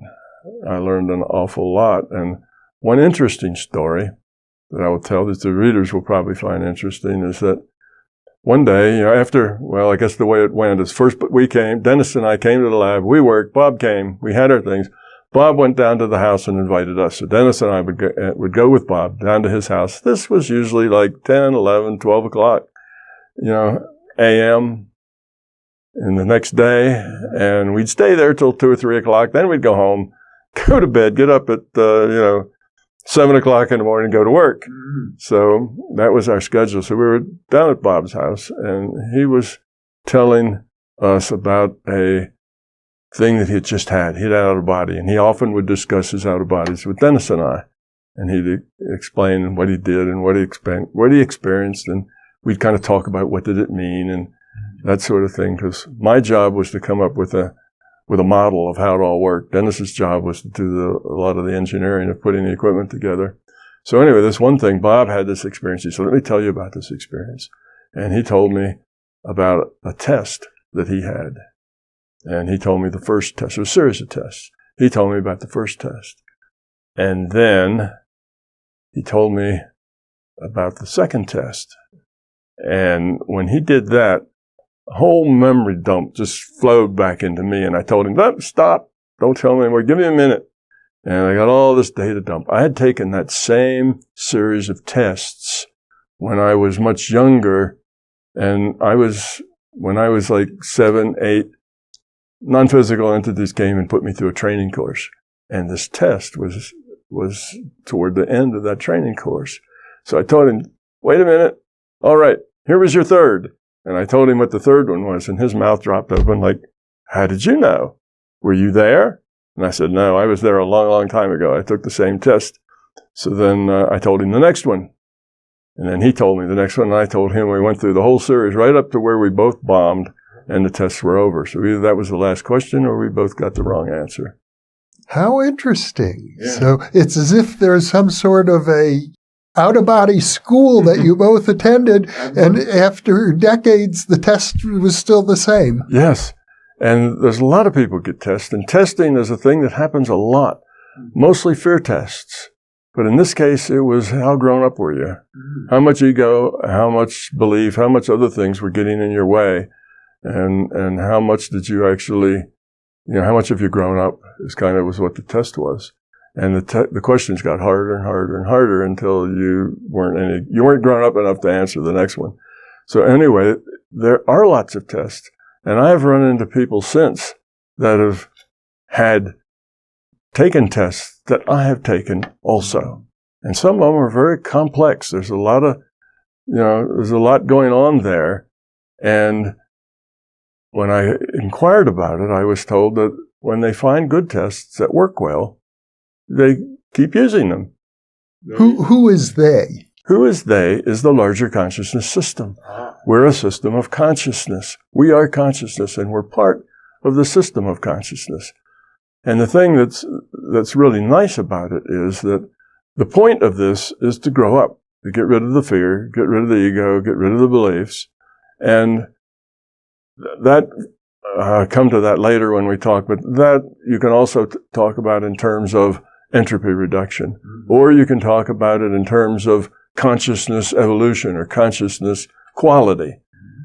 I learned an awful lot. And one interesting story that I will tell that the readers will probably find interesting is that one day, after, I guess the way it went is first we came, Dennis and I came to the lab, we worked, Bob came, we had our things. Bob went down to the house and invited us. So Dennis and I would go with Bob down to his house. This was usually like 10, 11, 12 o'clock, a.m. and the next day. And we'd stay there till 2 or 3 o'clock. Then we'd go home, go to bed, get up at, 7 o'clock in the morning, go to work. So that was our schedule. So we were down at Bob's house, and he was telling us about a thing that he had just had. He had out of body, and he often would discuss his out of bodies with Dennis and I. And he'd explain what he did and what he experienced, and we'd kind of talk about what did it mean and that sort of thing. Because my job was to come up with a model of how it all worked. Dennis's job was to do a lot of the engineering of putting the equipment together. So anyway, this one thing, Bob had this experience. He said, let me tell you about this experience. And he told me about a test that he had. And he told me the first test. It was a series of tests. He told me about the first test. And then he told me about the second test. And when he did that, a whole memory dump just flowed back into me. And I told him, stop, don't tell me anymore, give me a minute. And I got all this data dump. I had taken that same series of tests when I was much younger. And when I was like 7, 8, non-physical entities came and put me through a training course. And this test was toward the end of that training course. So I told him, wait a minute. All right, here was your third. And I told him what the third one was, and his mouth dropped open like, how did you know? Were you there? And I said, no, I was there a long, long time ago. I took the same test. So then I told him the next one. And then he told me the next one, and I told him. We went through the whole series right up to where we both bombed. and the tests were over. So either that was the last question or we both got the wrong answer. How interesting. Yeah. So it's as if there's some sort of a out-of-body school that you both attended, and after decades, the test was still the same. Yes. And there's a lot of people get tested, and testing is a thing that happens a lot, mostly fear tests. But in this case, it was how grown up were you? How much ego, how much belief, how much other things were getting in your way, and how much did you actually, how much have you grown up is kind of was what the test was. And the questions got harder and harder and harder until you weren't grown up enough to answer the next one. So anyway, there are lots of tests. And I've run into people since that have had taken tests that I have taken also. And some of them are very complex. There's a lot going on there. And when I inquired about it, I was told that when they find good tests that work well, they keep using them. Who is they? Who is they is the larger consciousness system. We're a system of consciousness. We are consciousness, and we're part of the system of consciousness. And the thing that's really nice about it is that the point of this is to grow up, to get rid of the fear, get rid of the ego, get rid of the beliefs. And that, come to that later when we talk, but that you can also talk about in terms of entropy reduction, or you can talk about it in terms of consciousness evolution or consciousness quality.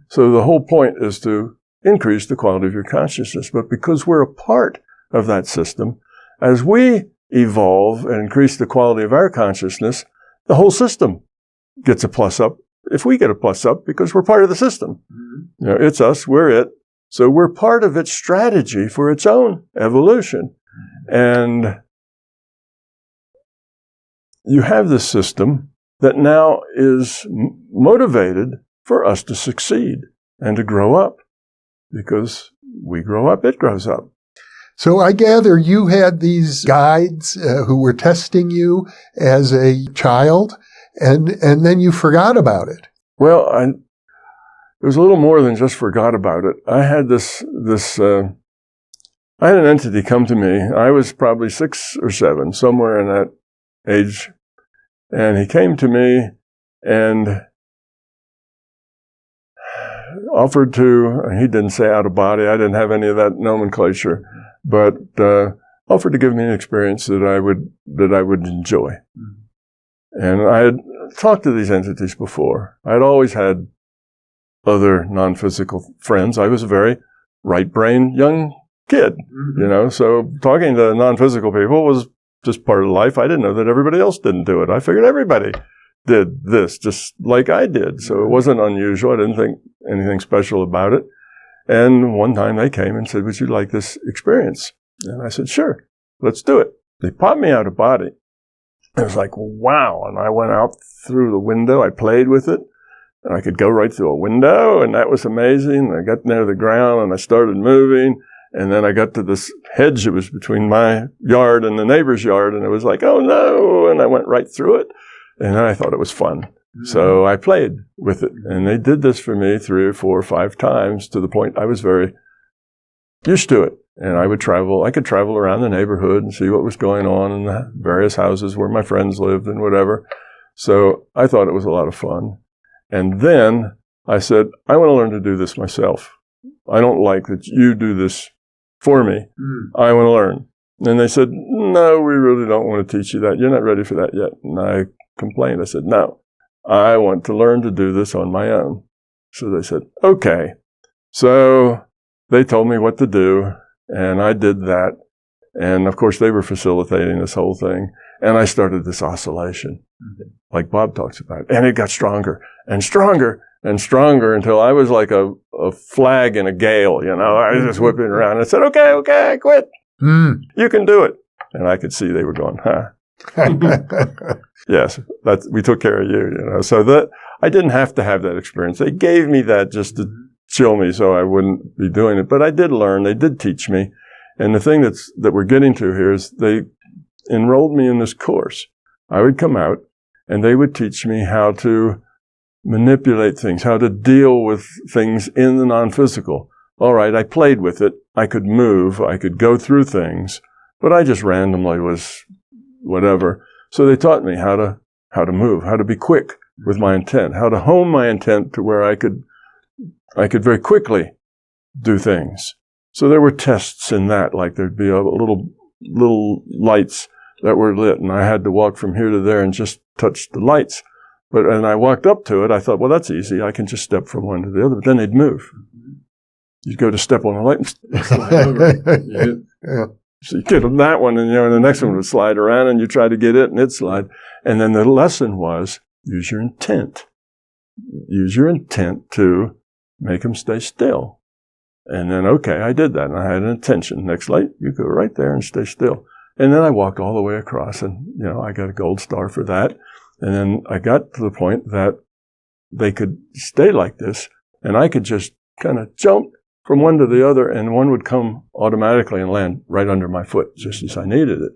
So the whole point is to increase the quality of your consciousness. But because we're a part of that system, as we evolve and increase the quality of our consciousness, the whole system gets a plus up. If we get a plus up, because we're part of the system. It's us, we're it. So we're part of its strategy for its own evolution. And you have this system that now is motivated for us to succeed and to grow up. Because we grow up, it grows up. So I gather you had these guides who were testing you as a child, and then you forgot about it. Well, it was a little more than just forgot about it. I had I had an entity come to me. I was probably 6 or 7, somewhere in that age. And he came to me and offered to, he didn't say out of body, I didn't have any of that nomenclature, but offered to give me an experience that I would enjoy. And I had talked to these entities before. I'd always had other non-physical friends. I was a very right-brained young kid, so talking to non-physical people was just part of life. I didn't know that everybody else didn't do it. I figured everybody did this just like I did. So it wasn't unusual. I didn't think anything special about it. And one time they came and said, would you like this experience? And I said, sure, let's do it. They popped me out of body. I was like, wow. And I went out through the window. I played with it. And I could go right through a window. And that was amazing. I got near the ground and I started moving. And then I got to this hedge that was between my yard and the neighbor's yard. And it was like, oh no. And I went right through it. And then I thought it was fun. So I played with it. And they did this for me 3 or 4 or 5 times to the point I was very used to it. And I could travel around the neighborhood and see what was going on in the various houses where my friends lived and whatever. So I thought it was a lot of fun. And then I said, I want to learn to do this myself. I don't like that you do this for me. I want to learn. And they said, no, we really don't want to teach you that. You're not ready for that yet. And I complained. I said, no, I want to learn to do this on my own. So they said, okay. So they told me what to do, and I did that. And of course, they were facilitating this whole thing. And I started this oscillation, like Bob talks about. And it got stronger and stronger and stronger until I was like a flag in a gale, I was just whipping around. I said, okay, I quit. You can do it. And I could see they were going, huh? Yes, we took care of you, So that I didn't have to have that experience. They gave me that just to chill me so I wouldn't be doing it. But I did learn. They did teach me. And the thing that we're getting to here is they enrolled me in this course. I would come out and they would teach me how to manipulate things, how to deal with things in the non-physical, all right, I played with it. I could move. I could go through things, but I just randomly was whatever. So they taught me how to move, how to be quick with my intent, how to hone my intent to where I could very quickly do things. So there were tests in that, like there'd be a little lights that were lit, and I had to walk from here to there and just touch the lights. And I walked up to it. I thought, well, that's easy. I can just step from one to the other. But then they'd move. You'd go to step on the light and slide over. Yeah. So you get that one, and the next one would slide around, and you try to get it, and it'd slide. And then the lesson was use your intent. Use your intent to make them stay still. And then, okay, I did that, and I had an intention. Next light, you go right there and stay still. And then I walked all the way across, and I got a gold star for that. And then I got to the point that they could stay like this, and I could just kind of jump from one to the other, and one would come automatically and land right under my foot, just as I needed it.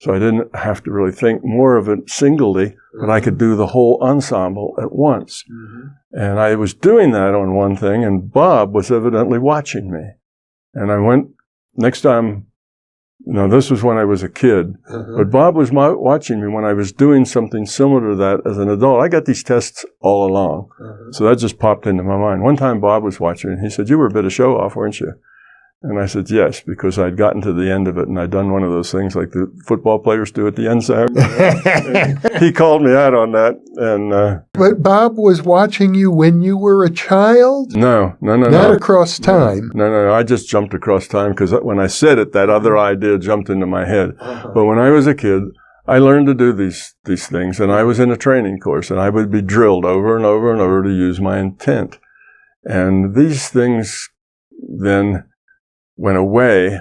So I didn't have to really think more of it singly, but I could do the whole ensemble at once. And I was doing that on one thing, and Bob was evidently watching me. And I went, next time, this was when I was a kid, but Bob was watching me when I was doing something similar to that as an adult. I got these tests all along, so that just popped into my mind. One time Bob was watching, and he said, "You were a bit of show-off, weren't you?" And I said, yes, because I'd gotten to the end of it, and I'd done one of those things like the football players do at the end zone. He called me out on that. And But Bob was watching you when you were a child? No. Not across time? No. I just jumped across time because when I said it, that other idea jumped into my head. But when I was a kid, I learned to do these things, and I was in a training course, and I would be drilled over and over and over to use my intent. And these things then went away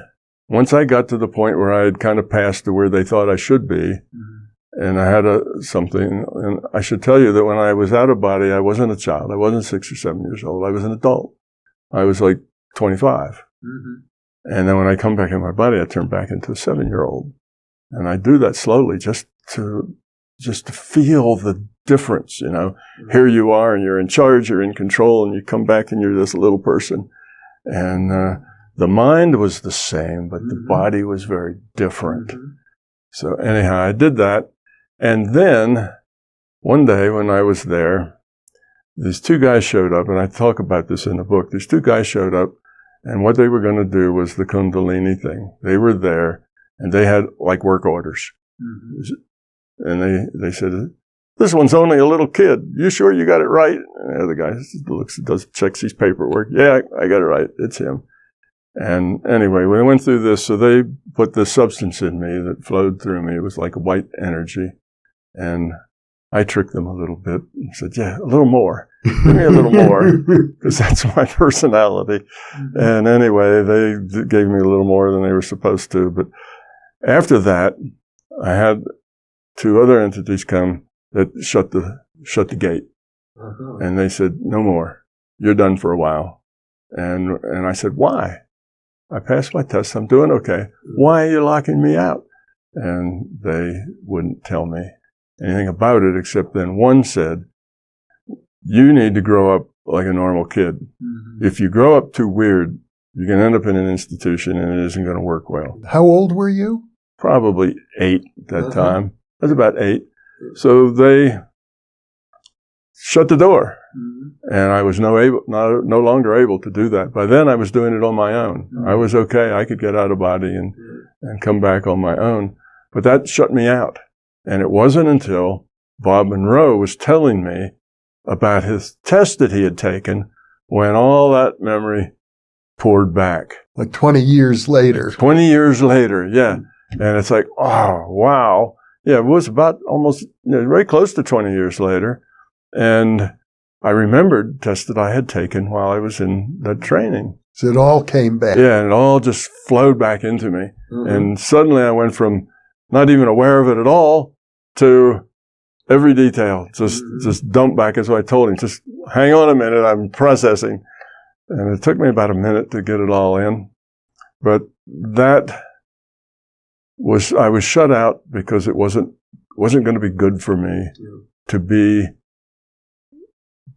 once I got to the point where I had kind of passed to where they thought I should be. And I had something, and I should tell you that when I was out of body, I wasn't a child. I wasn't 6 or 7 years old. I was an adult. I was like 25. And then when I come back in my body, I turn back into a 7-year-old. And I do that slowly just to feel the difference, Here you are, and you're in charge, you're in control, and you come back and you're this little person. And the mind was the same, but the body was very different. So anyhow, I did that. And then one day when I was there, these two guys showed up, and I talk about this in the book. These two guys showed up, and what they were going to do was the Kundalini thing. They were there, and they had like work orders. And they said, "This one's only a little kid. You sure you got it right?" And the other guy checks his paperwork. "Yeah, I got it right. It's him." And anyway, we went through this, so they put this substance in me that flowed through me. It was like a white energy. And I tricked them a little bit and said, "Yeah, a little more. Give me a little more," because that's my personality. And anyway, they gave me a little more than they were supposed to. But after that, I had two other entities come that shut the gate. And they said, "No more. You're done for a while." And I said, "Why? I passed my test. I'm doing okay. Why are you locking me out?" And they wouldn't tell me anything about it, except then one said, "You need to grow up like a normal kid. If you grow up too weird, you can end up in an institution and it isn't going to work well." How old were you? Probably 8 at that time. I was about 8. So they shut the door. And I was no longer able to do that. By then, I was doing it on my own. I was okay. I could get out of body and come back on my own. But that shut me out. And it wasn't until Bob Monroe was telling me about his test that he had taken when all that memory poured back. Like 20 years later. 20 years later, yeah. And it's like, oh, wow. Yeah, it was about almost very close to 20 years later. And I remembered tests that I had taken while I was in that training. So it all came back. Yeah, and it all just flowed back into me. And suddenly I went from not even aware of it at all to every detail. Just dump back. That's what I told him. Just hang on a minute. I'm processing. And it took me about a minute to get it all in. But I was shut out because it wasn't going to be good for me to be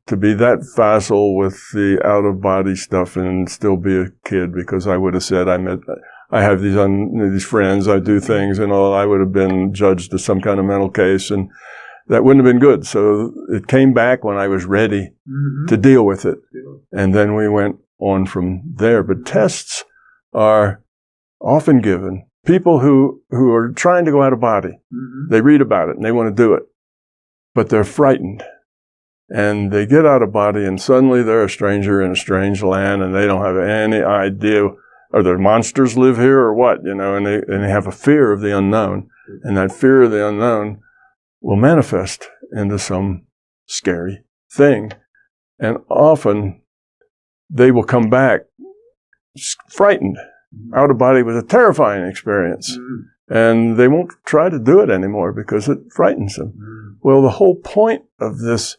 to be that facile with the out-of-body stuff and still be a kid, because I would have said I have these friends, I do things and all. I would have been judged as some kind of mental case, and that wouldn't have been good. So it came back when I was ready to deal with it. And then we went on from there. But tests are often given. People who are trying to go out of body, they read about it and they want to do it, but they're frightened. And they get out of body and suddenly they're a stranger in a strange land and they don't have any idea, are there monsters live here or what, and they have a fear of the unknown. And that fear of the unknown will manifest into some scary thing. And often they will come back frightened. Out of body was a terrifying experience. And they won't try to do it anymore because it frightens them. Well, the whole point of this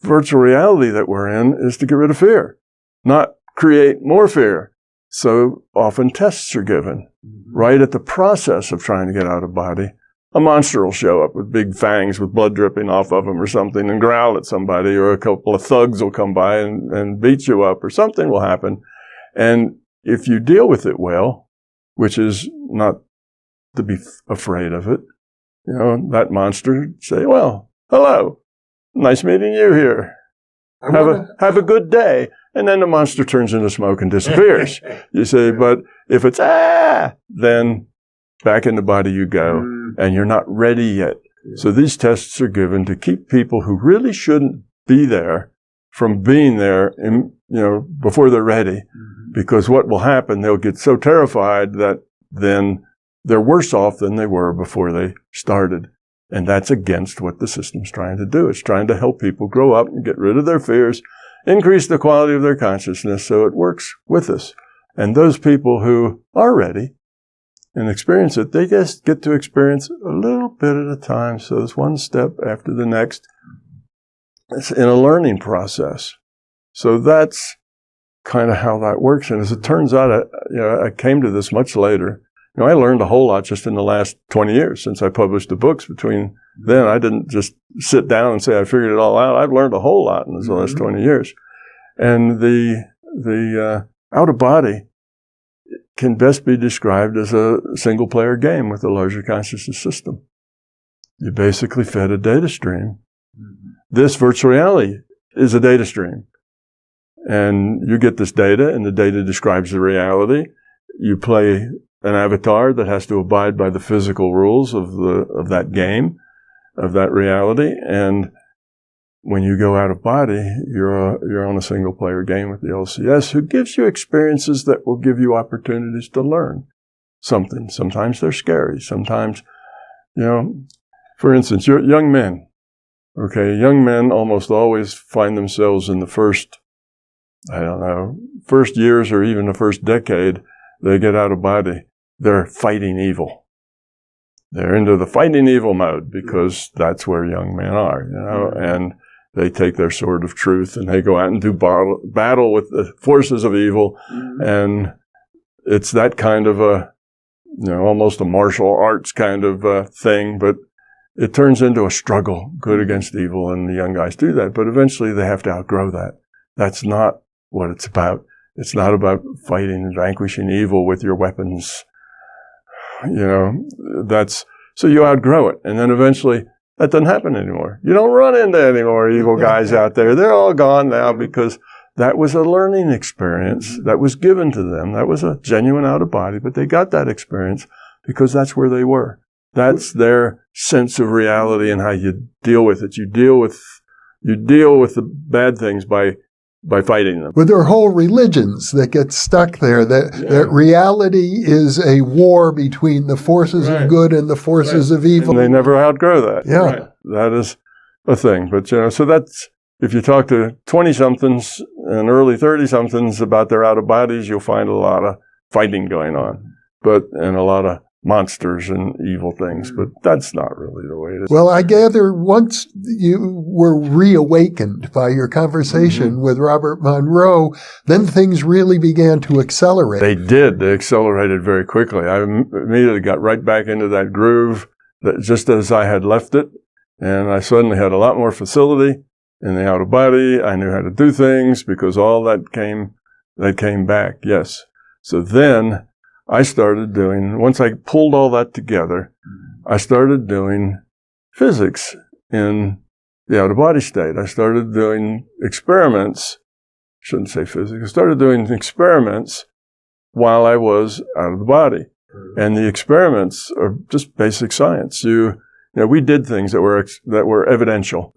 virtual reality that we're in is to get rid of fear, not create more fear. So often tests are given right at the process of trying to get out of body. A monster will show up with big fangs with blood dripping off of them or something and growl at somebody, or a couple of thugs will come by and beat you up, or something will happen. And if you deal with it well, which is not to be afraid of it, that monster say, well, hello, nice meeting you here. Have a good day. And then the monster turns into smoke and disappears. You say, but if it's, then back in the body you go, and you're not ready yet. So these tests are given to keep people who really shouldn't be there from being there, before they're ready. Because what will happen, they'll get so terrified that then they're worse off than they were before they started. And that's against what the system's trying to do. It's trying to help people grow up and get rid of their fears, increase the quality of their consciousness so it works with us. And those people who are ready and experience it, they just get to experience a little bit at a time. So it's one step after the next. It's in a learning process. So that's kind of how that works. And as it turns out, I came to this much later. I learned a whole lot just in the last 20 years since I published the books. Between then, I didn't just sit down and say I figured it all out. I've learned a whole lot in the last 20 years. And the out-of-body can best be described as a single-player game with a larger consciousness system. You basically fed a data stream. This virtual reality is a data stream. And you get this data, and the data describes the reality. You play an avatar that has to abide by the physical rules of that game, of that reality. And when you go out of body, you're on a single player game with the LCS, who gives you experiences that will give you opportunities to learn something. Sometimes they're scary. Sometimes, for instance, young men. Okay, young men almost always find themselves in the first years or even the first decade, they get out of body. They're fighting evil. They're into the fighting evil mode because that's where young men are, and they take their sword of truth and they go out and do battle with the forces of evil. And it's that kind of almost a martial arts kind of thing, but it turns into a struggle, good against evil, and the young guys do that. But eventually they have to outgrow that. That's not what it's about. It's not about fighting and vanquishing evil with your weapons. So you outgrow it. And then eventually that doesn't happen anymore. You don't run into any more evil guys out there. They're all gone now because that was a learning experience that was given to them. That was a genuine out of body, but they got that experience because that's where they were. That's their sense of reality and how you deal with it. You deal with the bad things by fighting them. But there are whole religions that get stuck there, that reality is a war between the forces of good and the forces of evil. And they never outgrow that. Yeah. Right. That is a thing. But, so that's, if you talk to 20-somethings and early 30-somethings about their out-of-bodies, you'll find a lot of fighting going on, and a lot of monsters and evil things, but that's not really the way it is. Well, I gather once you were reawakened by your conversation with Robert Monroe, then things really began to accelerate. They did. They accelerated very quickly. I immediately got right back into that groove, that just as I had left it, and I suddenly had a lot more facility. in the outer body. I knew how to do things because all that came back. Yes. So then I started doing, once I pulled all that together, I started doing physics in the outer body state. I started doing experiments. Shouldn't say physics. I started doing experiments while I was out of the body. And the experiments are just basic science. You know, we did things that were evidential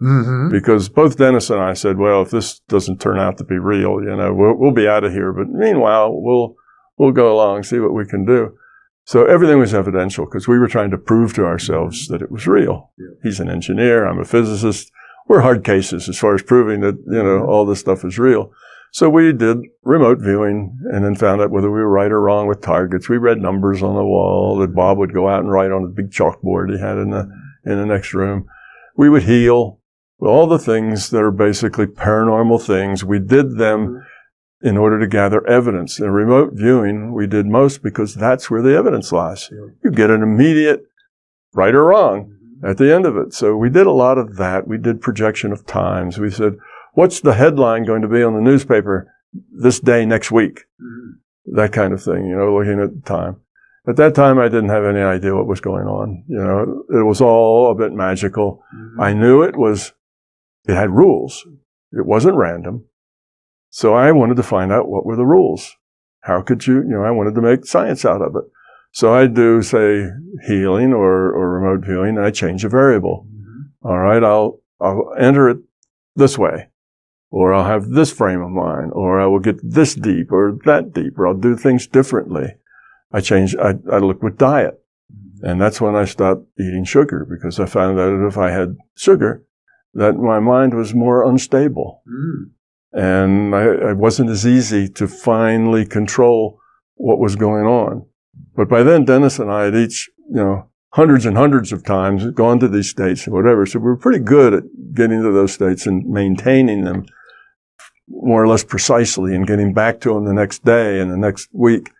because both Dennis and I said, well, if this doesn't turn out to be real, you know, we'll be out of here. But meanwhile, we'll go along and see what we can do. So everything was evidential because we were trying to prove to ourselves that it was real. He's an engineer. I'm a physicist. We're hard cases as far as proving that, you know, all this stuff is real. So we did remote viewing and then found out whether we were right or wrong with targets. We read numbers on the wall that Bob would go out and write on a big chalkboard he had in the next room. We would heal. All the things that are basically paranormal things, we did them in order to gather evidence. In remote viewing, we did most because that's where the evidence lies. You get an immediate right or wrong at the end of it. So we did a lot of that. We did projection of times. We said, what's the headline going to be on the newspaper this day next week? That kind of thing, you know, looking at the time. At that time, I didn't have any idea what was going on. You know, it was all a bit magical. I knew it had rules. It wasn't random. So I wanted to find out what were the rules. How could you know, I wanted to make science out of it. So I do, say, healing or remote viewing, and I change a variable. All right, I'll enter it this way, or I'll have this frame of mind, or I will get this deep or that deep, or I'll do things differently. I looked with diet. And that's when I stopped eating sugar because I found out that if I had sugar, that my mind was more unstable. And I wasn't as easy to finally control what was going on. But by then, Dennis and I had each, you know, hundreds and hundreds of times gone to these states and whatever. So we were pretty good at getting to those states and maintaining them more or less precisely and getting back to them the next day and the next week.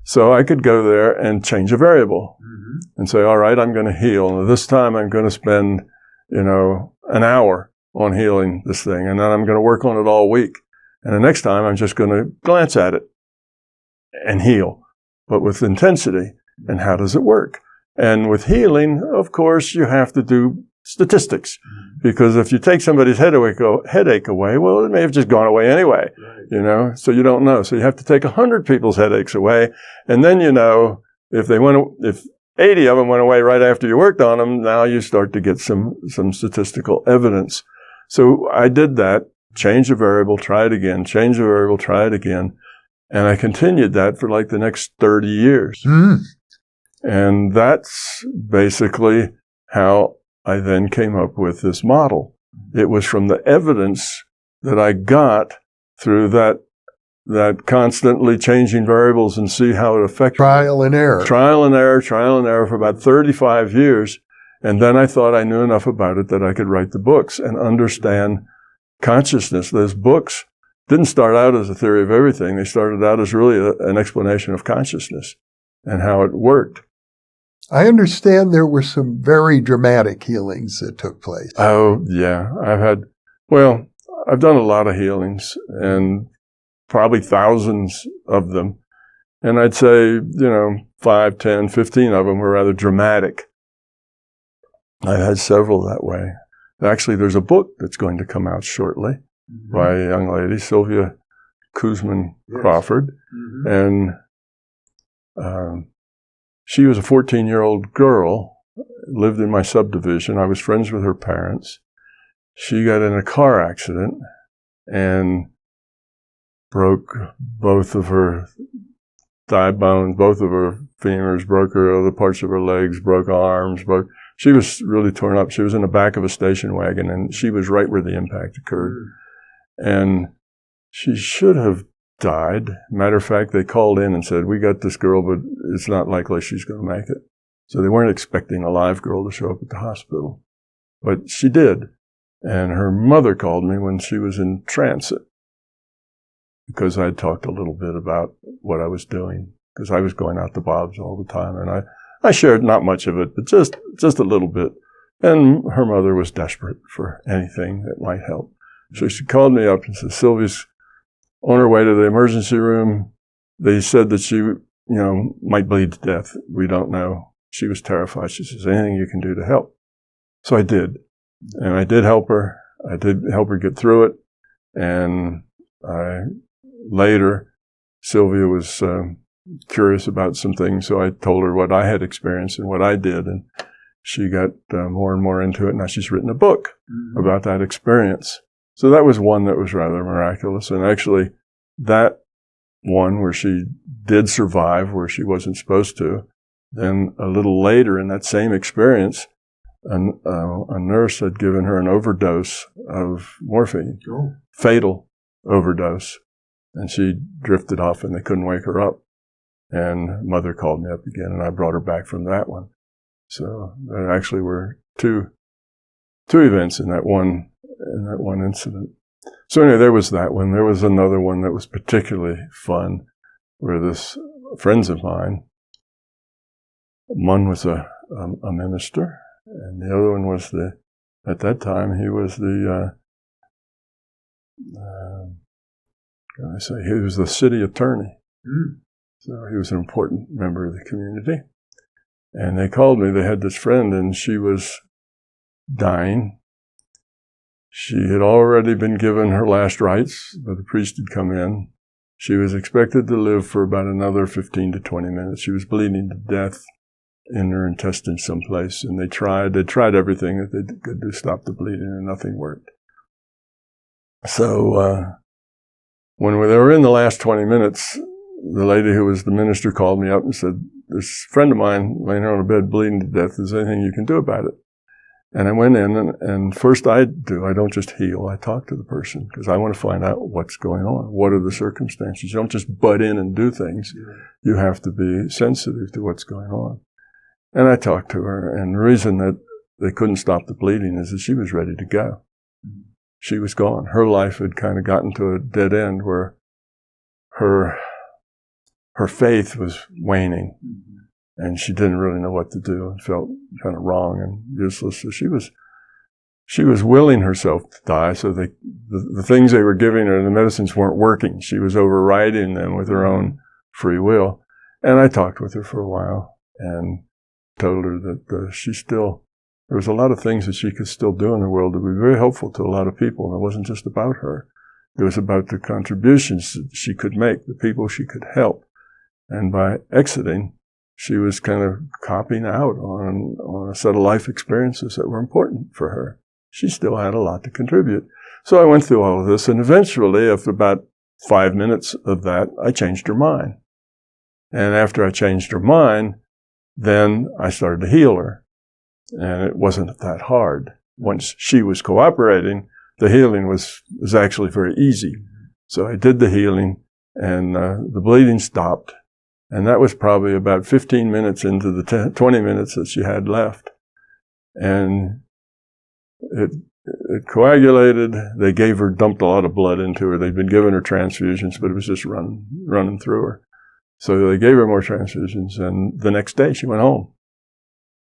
So I could go there and change a variable and say, all right, I'm going to heal. And this time I'm going to spend, you know, an hour on healing this thing. And then I'm going to work on it all week. And the next time I'm just going to glance at it and heal, but with intensity. And how does it work? And with healing, of course, you have to do statistics. Because if you take somebody's headache away, well, it may have just gone away anyway, you know, so you don't know. So you have to take 100 people's headaches away. And then, you know, if 80 of them went away right after you worked on them, now you start to get some statistical evidence. So I did that, change a variable, try it again, change a variable, try it again. And I continued that for like the next 30 years. And that's basically how I then came up with this model. It was from the evidence that I got through that constantly changing variables and see how it affected. Trial and error for about 35 years. And then I thought I knew enough about it that I could write the books and understand consciousness. Those books didn't start out as a theory of everything. They started out as really an explanation of consciousness and how it worked. I understand there were some very dramatic healings that took place. Oh, yeah. I've done a lot of healings and probably thousands of them. And I'd say, 5, 10, 15 of them were rather dramatic. I've had several that way. Actually, there's a book that's going to come out shortly by a young lady, Sylvia Kuzman Crawford. And she was a 14-year-old girl, lived in my subdivision. I was friends with her parents. She got in a car accident and broke both of her thigh bones, both of her femurs, broke her other parts of her legs, broke arms, she was really torn up. She was in the back of a station wagon, and she was right where the impact occurred. And she should have died. Matter of fact, they called in and said, we got this girl, but it's not likely she's going to make it. So they weren't expecting a live girl to show up at the hospital. But she did. And her mother called me when she was in transit because I talked a little bit about what I was doing, because I was going out to Bob's all the time. And I shared not much of it, but just a little bit. And her mother was desperate for anything that might help. So she called me up and said, Sylvia's on her way to the emergency room. They said that she, might bleed to death. We don't know. She was terrified. She says, anything you can do to help. So I did. And I did help her. I did help her get through it. And later, Sylvia was curious about some things, so I told her what I had experienced and what I did, and she got more and more into it. Now she's written a book about that experience. So that was one that was rather miraculous. And actually, that one where she did survive, where she wasn't supposed to, then a little later in that same experience, a nurse had given her an overdose of morphine, fatal overdose. And she drifted off and they couldn't wake her up. And mother called me up again and I brought her back from that one. So there actually were two events in that one incident. So anyway, there was that one. There was another one that was particularly fun where friends of mine, one was a minister and the other one was at that time, he was he was the city attorney. So he was an important member of the community. And they called me. They had this friend, and she was dying. She had already been given her last rites, but the priest had come in. She was expected to live for about another 15 to 20 minutes. She was bleeding to death in her intestines someplace, and they tried everything that they could to stop the bleeding, and nothing worked. So when they were in the last 20 minutes, the lady who was the minister called me up and said, this friend of mine laying here on a bed bleeding to death, is there anything you can do about it? And I went in, and first I don't just heal, I talk to the person, because I want to find out what's going on. What are the circumstances? You don't just butt in and do things. You have to be sensitive to what's going on. And I talked to her, and the reason that they couldn't stop the bleeding is that she was ready to go. She was gone. Her life had kind of gotten to a dead end where her faith was waning, and she didn't really know what to do and felt kind of wrong and useless. So she was willing herself to die. So the things they were giving her, the medicines weren't working. She was overriding them with her own free will. And I talked with her for a while and told her that there was a lot of things that she could still do in the world that would be very helpful to a lot of people. And it wasn't just about her. It was about the contributions that she could make, the people she could help. And by exiting, she was kind of copping out on a set of life experiences that were important for her. She still had a lot to contribute. So I went through all of this, and eventually, after about 5 minutes of that, I changed her mind. And after I changed her mind, then I started to heal her. And it wasn't that hard. Once she was cooperating, the healing was actually very easy. So I did the healing, and the bleeding stopped. And that was probably about 15 minutes into the 20 minutes that she had left. And it coagulated. They dumped a lot of blood into her. They'd been giving her transfusions, but it was just running through her. So they gave her more transfusions, and the next day she went home.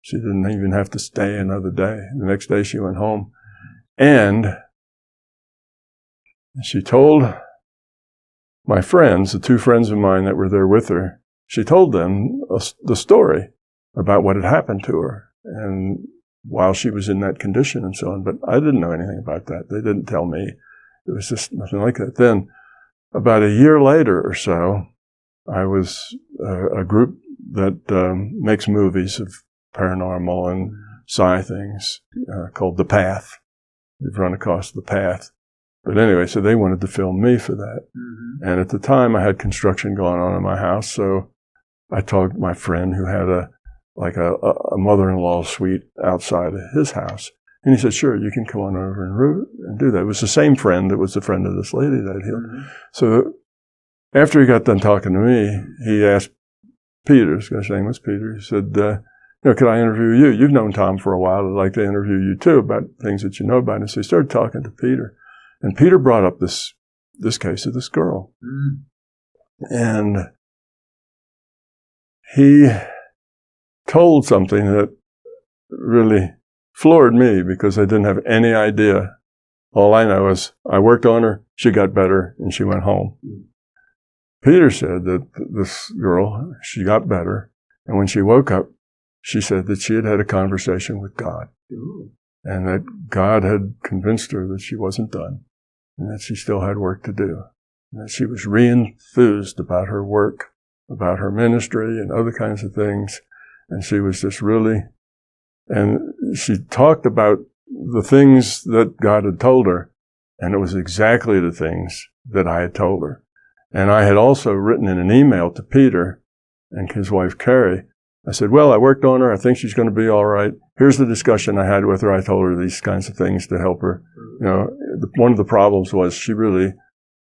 She didn't even have to stay another day. The next day she went home. And she told my friends, the two friends of mine that were there with her, she told them the story about what had happened to her and while she was in that condition and so on. But I didn't know anything about that. They didn't tell me. It was just nothing like that. Then about a year later or so, I was a group that makes movies of paranormal and psi things called The Path. You've run across The Path. But anyway, so they wanted to film me for that. And at the time, I had construction going on in my house, so I talked to my friend who had a mother-in-law suite outside of his house. And he said, sure, you can come on over and do that. It was the same friend that was the friend of this lady that healed. So after he got done talking to me, he asked Peter, his name was Peter, he said, could I interview you? You've known Tom for a while. I'd like to interview you too about things that you know about. And so he started talking to Peter. And Peter brought up this case of this girl. And he told something that really floored me because I didn't have any idea All I know is I worked on her, she got better, and she went home. Peter said that this girl, she got better, and when she woke up, she said that she had had a conversation with God, and that God had convinced her that she wasn't done, and that she still had work to do, and that she was re-enthused about her work, about her ministry, and other kinds of things, and she was just really, and she talked about the things that God had told her, and it was exactly the things that I had told her. And I had also written in an email to Peter and his wife, Carrie. I said, well, I worked on her. I think she's going to be all right. Here's the discussion I had with her. I told her these kinds of things to help her. You know, one of the problems was she really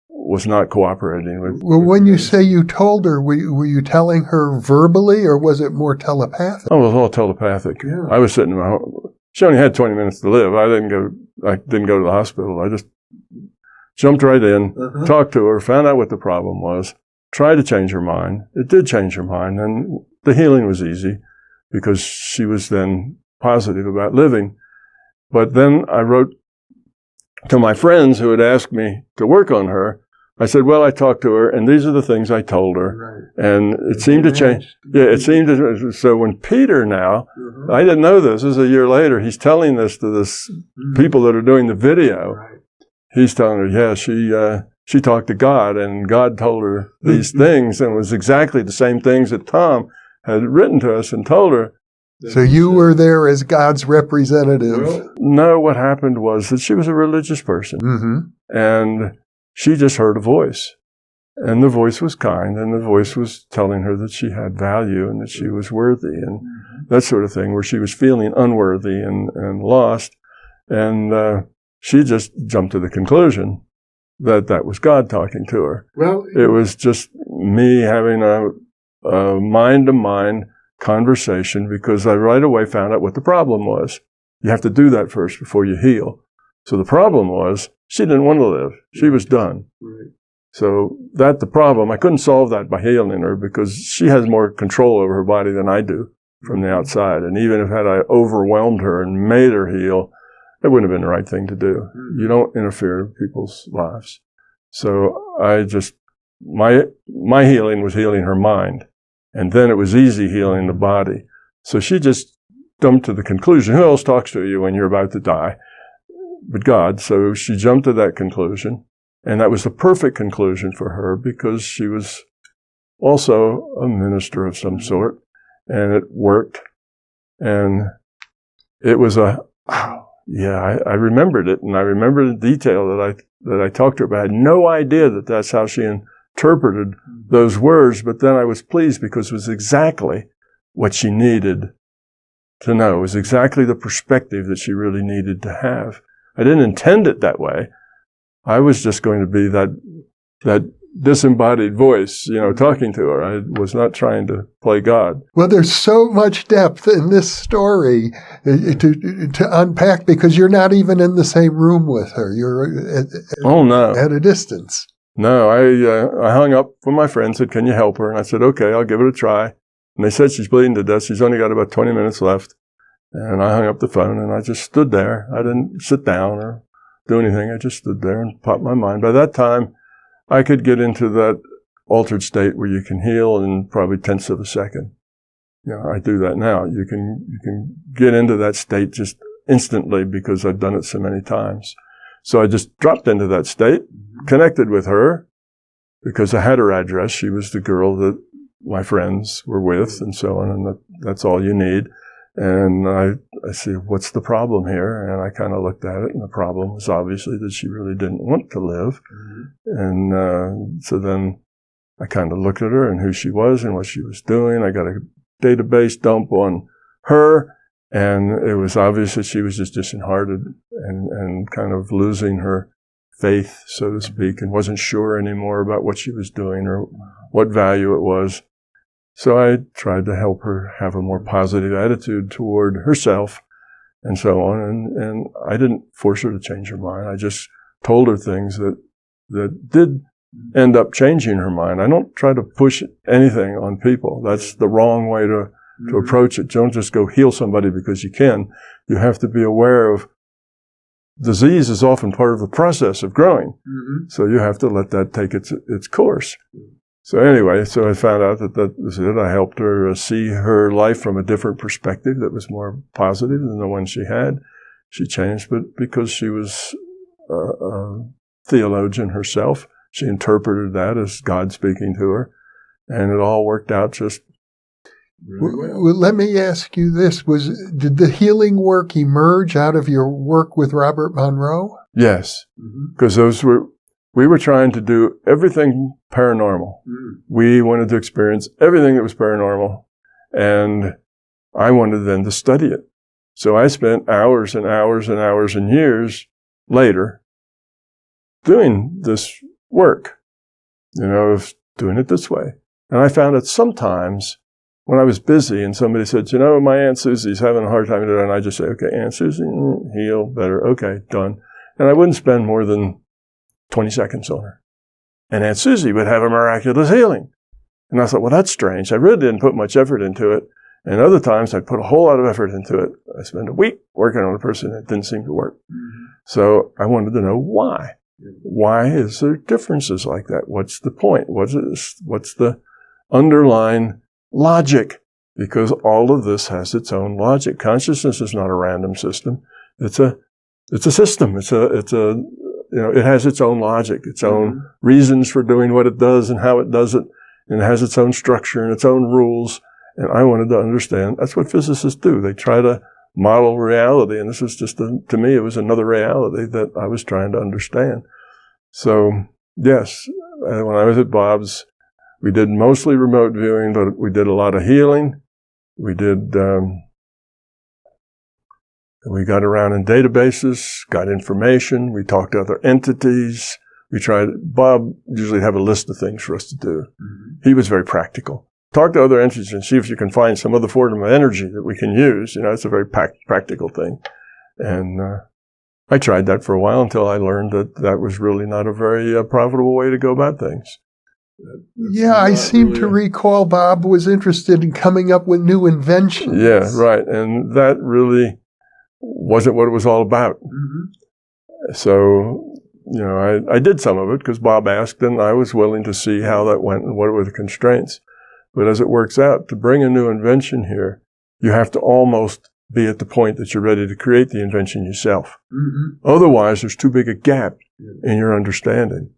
was not cooperating with. Well, when you say you told her, were you telling her verbally, or was it more telepathic? Oh, it was all telepathic. Yeah. I was sitting in my home. She only had 20 minutes to live. I didn't go to the hospital. I just jumped right in, talked to her, found out what the problem was, tried to change her mind. It did change her mind, and the healing was easy because she was then positive about living. But then I wrote to my friends who had asked me to work on her. I said, well, I talked to her, and these are the things I told her. Right. And it seemed to change. Yeah, it seemed to. So when Peter now, I didn't know this is a year later, he's telling this to this people that are doing the video. Right. He's telling her, yeah, she talked to God, and God told her these things, and it was exactly the same things that Tom had written to us and told her. So you were there as God's representative. Well, no, what happened was that she was a religious person, and she just heard a voice, and the voice was kind, and the voice was telling her that she had value and that she was worthy, and that sort of thing, where she was feeling unworthy and lost, and she just jumped to the conclusion that that was God talking to her. Well, it was just me having a mind-to-mind conversation, because I right away found out what the problem was. You have to do that first before you heal. So the problem was she didn't want to live. She was done. Right. So the problem. I couldn't solve that by healing her, because she has more control over her body than I do from the outside. And even if had I overwhelmed her and made her heal, it wouldn't have been the right thing to do. You don't interfere in people's lives. So I just, my healing was healing her mind. And then it was easy healing the body. So she just jumped to the conclusion, who else talks to you when you're about to die but God? So she jumped to that conclusion. And that was the perfect conclusion for her, because she was also a minister of some sort. And it worked. And it was I remembered it, and I remember the detail that I talked to her about. I had no idea that that's how she interpreted those words, but then I was pleased, because it was exactly what she needed to know. It was exactly the perspective that she really needed to have. I didn't intend it that way. I was just going to be that disembodied voice, talking to her. I was not trying to play God. Well, there's so much depth in this story to unpack, because you're not even in the same room with her. You're at a distance. No, I hung up with my friend, said, can you help her? And I said, okay, I'll give it a try. And they said she's bleeding to death. She's only got about 20 minutes left. And I hung up the phone, and I just stood there. I didn't sit down or do anything. I just stood there and popped my mind. By that time, I could get into that altered state where you can heal in probably tenths of a second. I do that now. You can get into that state just instantly, because I've done it so many times. So I just dropped into that state, connected with her, because I had her address. She was the girl that my friends were with, and so on, and that's all you need. And I said, what's the problem here? And I kind of looked at it, and the problem was obviously that she really didn't want to live. And so then I kind of looked at her and who she was and what she was doing. I got a database dump on her, and it was obvious that she was just disheartened and kind of losing her faith, so to speak, and wasn't sure anymore about what she was doing or what value it was. So I tried to help her have a more positive attitude toward herself and so on. And I didn't force her to change her mind. I just told her things that did end up changing her mind. I don't try to push anything on people. That's the wrong way to approach it. Don't just go heal somebody because you can. You have to be aware of disease is often part of the process of growing. Mm-hmm. So you have to let that take its course. So anyway, so I found out that was it. I helped her see her life from a different perspective that was more positive than the one she had. She changed, but because she was a theologian herself, she interpreted that as God speaking to her, and it all worked out just really well. Let me ask you this. Did the healing work emerge out of your work with Robert Monroe? Yes, because we were trying to do everything paranormal. We wanted to experience everything that was paranormal, and I wanted then to study it. So I spent hours and hours and hours and years later doing this work, of doing it this way. And I found that sometimes when I was busy and somebody said, my Aunt Susie's having a hard time with it, and I just say, okay, Aunt Susie, heal better. Okay, done. And I wouldn't spend more than 20 seconds on her. And Aunt Susie would have a miraculous healing. And I thought, well, that's strange. I really didn't put much effort into it. And other times I'd put a whole lot of effort into it. I spent a week working on a person that didn't seem to work. So I wanted to know why. Why is there differences like that? What's the point? What's the underlying logic? Because all of this has its own logic. Consciousness is not a random system. It's a system. It has its own logic, its own reasons for doing what it does and how it does it. And it has its own structure and its own rules. And I wanted to understand. That's what physicists do. They try to model reality. And this was just, to me, it was another reality that I was trying to understand. So, yes, when I was at Bob's, we did mostly remote viewing, but we did a lot of healing. We did, we got around in databases, got information. We talked to other entities. Bob usually have a list of things for us to do. He was very practical. Talk to other entities and see if you can find some other form of energy that we can use. It's a very practical thing. And I tried that for a while until I learned that was really not a very profitable way to go about things. Yeah, I seem to recall Bob was interested in coming up with new inventions. Yeah, right. And that really wasn't what it was all about. So, I did some of it because Bob asked, and I was willing to see how that went and what were the constraints. But as it works out, to bring a new invention here, you have to almost be at the point that you're ready to create the invention yourself. Otherwise, there's too big a gap in your understanding.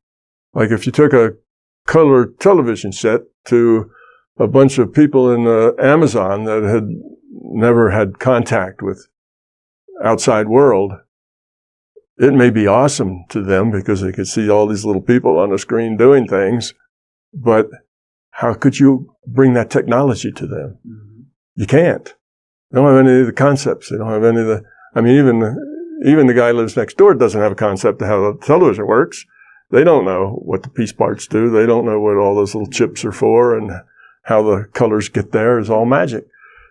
Like if you took a color television set to a bunch of people in the Amazon that had never had contact with outside world, it may be awesome to them because they could see all these little people on a screen doing things, but how could you bring that technology to them? You can't. They don't have any of the concepts. They don't have any of the, even the guy who lives next door doesn't have a concept of how the television works. They don't know what the piece parts do. They don't know what all those little chips are for and how the colors get there is all magic.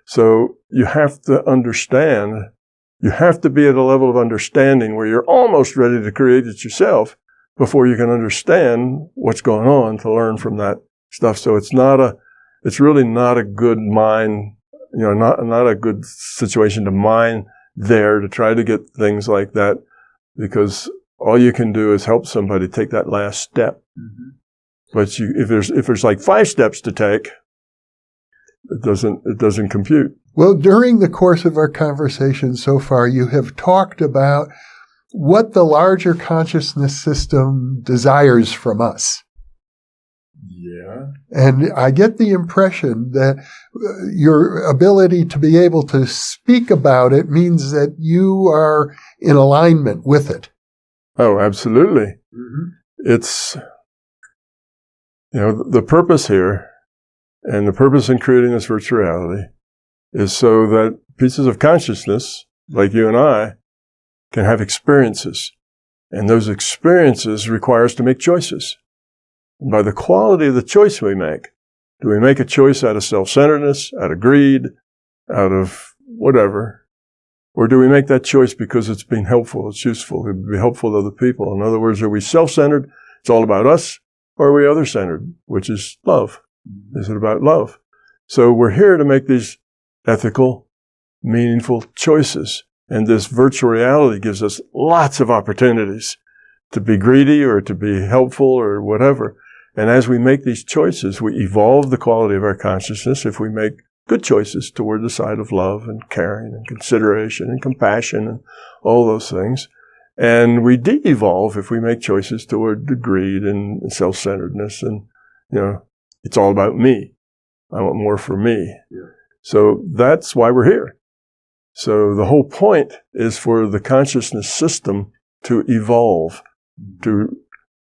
So you have to understand, you have to be at a level of understanding where you're almost ready to create it yourself before you can understand what's going on to learn from that stuff. So it's really not a good mind, not a good situation to mine there to try to get things like that, because all you can do is help somebody take that last step. But if there's like 5 steps to take, it doesn't compute. Well, during the course of our conversation so far, you have talked about what the larger consciousness system desires from us. Yeah. And I get the impression that your ability to be able to speak about it means that you are in alignment with it. Oh, absolutely. It's, the purpose here and the purpose in creating this virtual reality is so that pieces of consciousness, like you and I, can have experiences. And those experiences require us to make choices. And by the quality of the choice we make, do we make a choice out of self-centeredness, out of greed, out of whatever? Or do we make that choice because it's been helpful, it's useful, it would be helpful to other people? In other words, are we self-centered, it's all about us, or are we other-centered, which is love? Is it about love? So we're here to make these ethical, meaningful choices. And this virtual reality gives us lots of opportunities to be greedy or to be helpful or whatever. And as we make these choices, we evolve the quality of our consciousness if we make good choices toward the side of love and caring and consideration and compassion and all those things. And we de-evolve if we make choices toward the greed and self-centeredness and, it's all about me. I want more for me. Yeah. So that's why we're here. So the whole point is for the consciousness system to evolve. To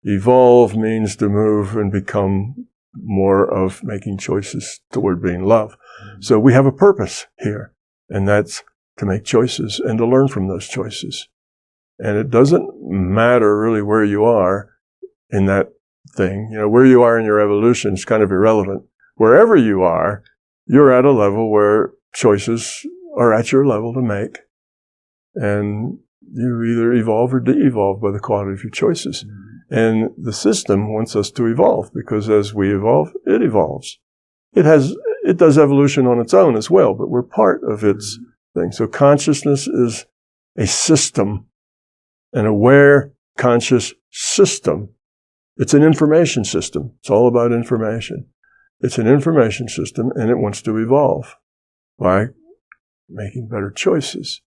evolve means to move and become more of making choices toward being love. So we have a purpose here, and that's to make choices and to learn from those choices. And it doesn't matter really where you are in that thing. Where you are in your evolution is kind of irrelevant. Wherever you are, you're at a level where choices are at your level to make. And you either evolve or de-evolve by the quality of your choices. And the system wants us to evolve because as we evolve, it evolves. It does evolution on its own as well, but we're part of its thing. So consciousness is a system, an aware, conscious system. It's an information system. It's all about information. It's an information system, and it wants to evolve by making better choices,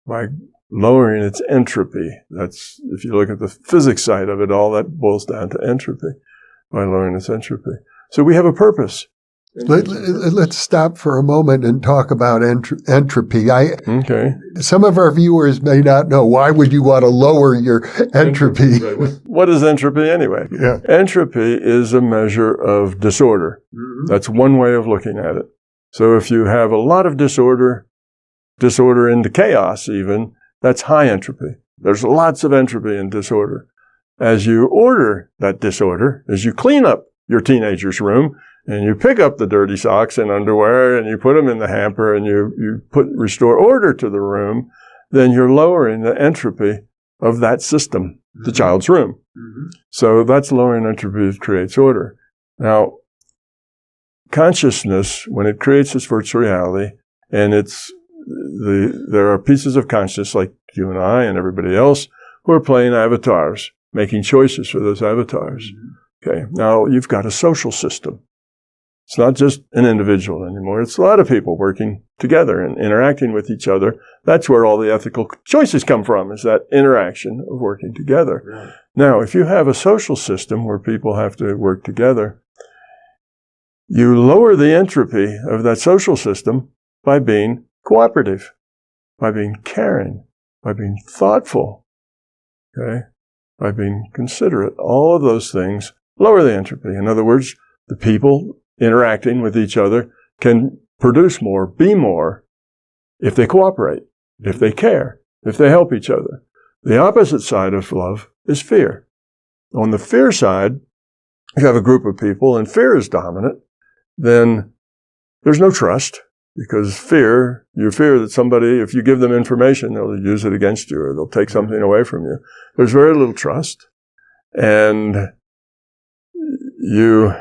by lowering its entropy. That's, if you look at the physics side of it, all that boils down to entropy, by lowering its entropy. So we have a purpose. Let's stop for a moment and talk about entropy. Okay. Some of our viewers may not know, why would you want to lower your entropy? What is entropy anyway? Yeah. Entropy is a measure of disorder. Mm-hmm. That's one way of looking at it. So if you have a lot of disorder into chaos even, that's high entropy. There's lots of entropy and disorder. As you order that disorder, as you clean up your teenager's room, and you pick up the dirty socks and underwear and you put them in the hamper and you restore order to the room, then you're lowering the entropy of that system, the child's room. Mm-hmm. So that's lowering entropy that creates order. Now, consciousness, when it creates this virtual reality, and there are pieces of consciousness like you and I and everybody else who are playing avatars, making choices for those avatars. Mm-hmm. Okay, now you've got a social system. It's not just an individual anymore. It's a lot of people working together and interacting with each other. That's where all the ethical choices come from, is that interaction of working together. Right. Now, if you have a social system where people have to work together, you lower the entropy of that social system by being cooperative, by being caring, by being thoughtful, okay, by being considerate. All of those things lower the entropy. In other words, the people interacting with each other can produce more, be more, if they cooperate, if they care, if they help each other. The opposite side of love is fear. On the fear side, if you have a group of people and fear is dominant, then there's no trust, because you fear that somebody, if you give them information, they'll use it against you or they'll take something away from you. There's very little trust. And you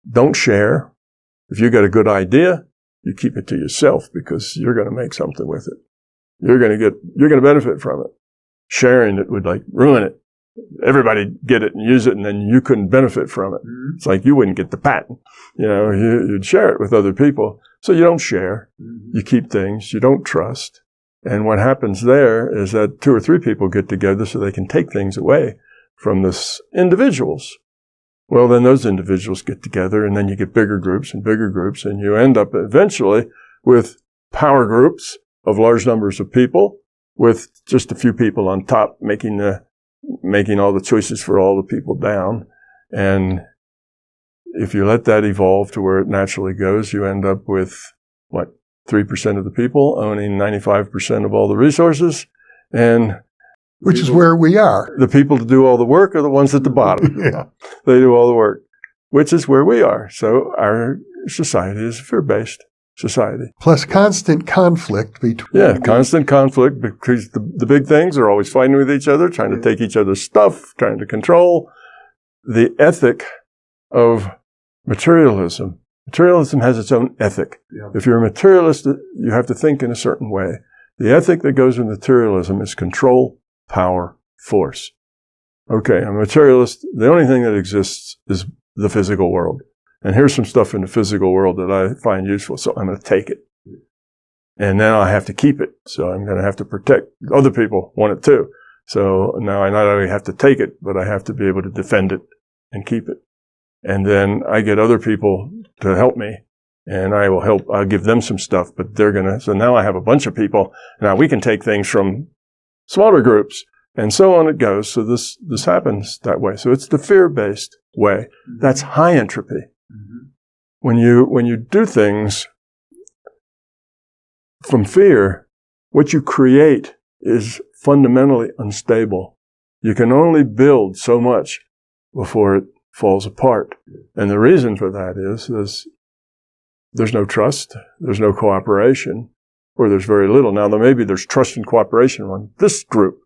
don't share. If you got a good idea, you keep it to yourself because you're going to make something with it. You're going to benefit from it. Sharing it would ruin it. Everybody get it and use it, and then you couldn't benefit from it. Mm-hmm. It's like you wouldn't get the patent. You'd share it with other people. So you don't share. Mm-hmm. You keep things. You don't trust. And what happens there is that 2 or 3 people get together so they can take things away from this individuals. Well, then those individuals get together, and then you get bigger groups, and you end up eventually with power groups of large numbers of people, with just a few people on top making all the choices for all the people down. And if you let that evolve to where it naturally goes, you end up with, 3% of the people owning 95% of all the resources, and which is where we are. The people to do all the work are the ones at the bottom. Yeah. They do all the work, which is where we are. So our society is a fear-based society. Plus constant conflict between... Yeah, constant conflict, because the big things are always fighting with each other, trying to take each other's stuff, trying to control. The ethic of materialism. Materialism has its own ethic. Yeah. If you're a materialist, you have to think in a certain way. The ethic that goes with materialism is control, power, force. Okay, I'm a materialist. The only thing that exists is the physical world. And here's some stuff in the physical world that I find useful, so I'm going to take it. And then I have to keep it, so I'm going to have to protect. Other people want it too. So now I not only have to take it, but I have to be able to defend it and keep it. And then I get other people to help me, and I'll give them some stuff, but so now I have a bunch of people. Now we can take things from smaller groups, and so on it goes. So this happens that way. So it's the fear-based way. That's high entropy. Mm-hmm. When you do things from fear, what you create is fundamentally unstable. You can only build so much before it falls apart. And the reason for that is there's no trust, there's no cooperation, or there's very little. Now, maybe there's trust and cooperation on this group,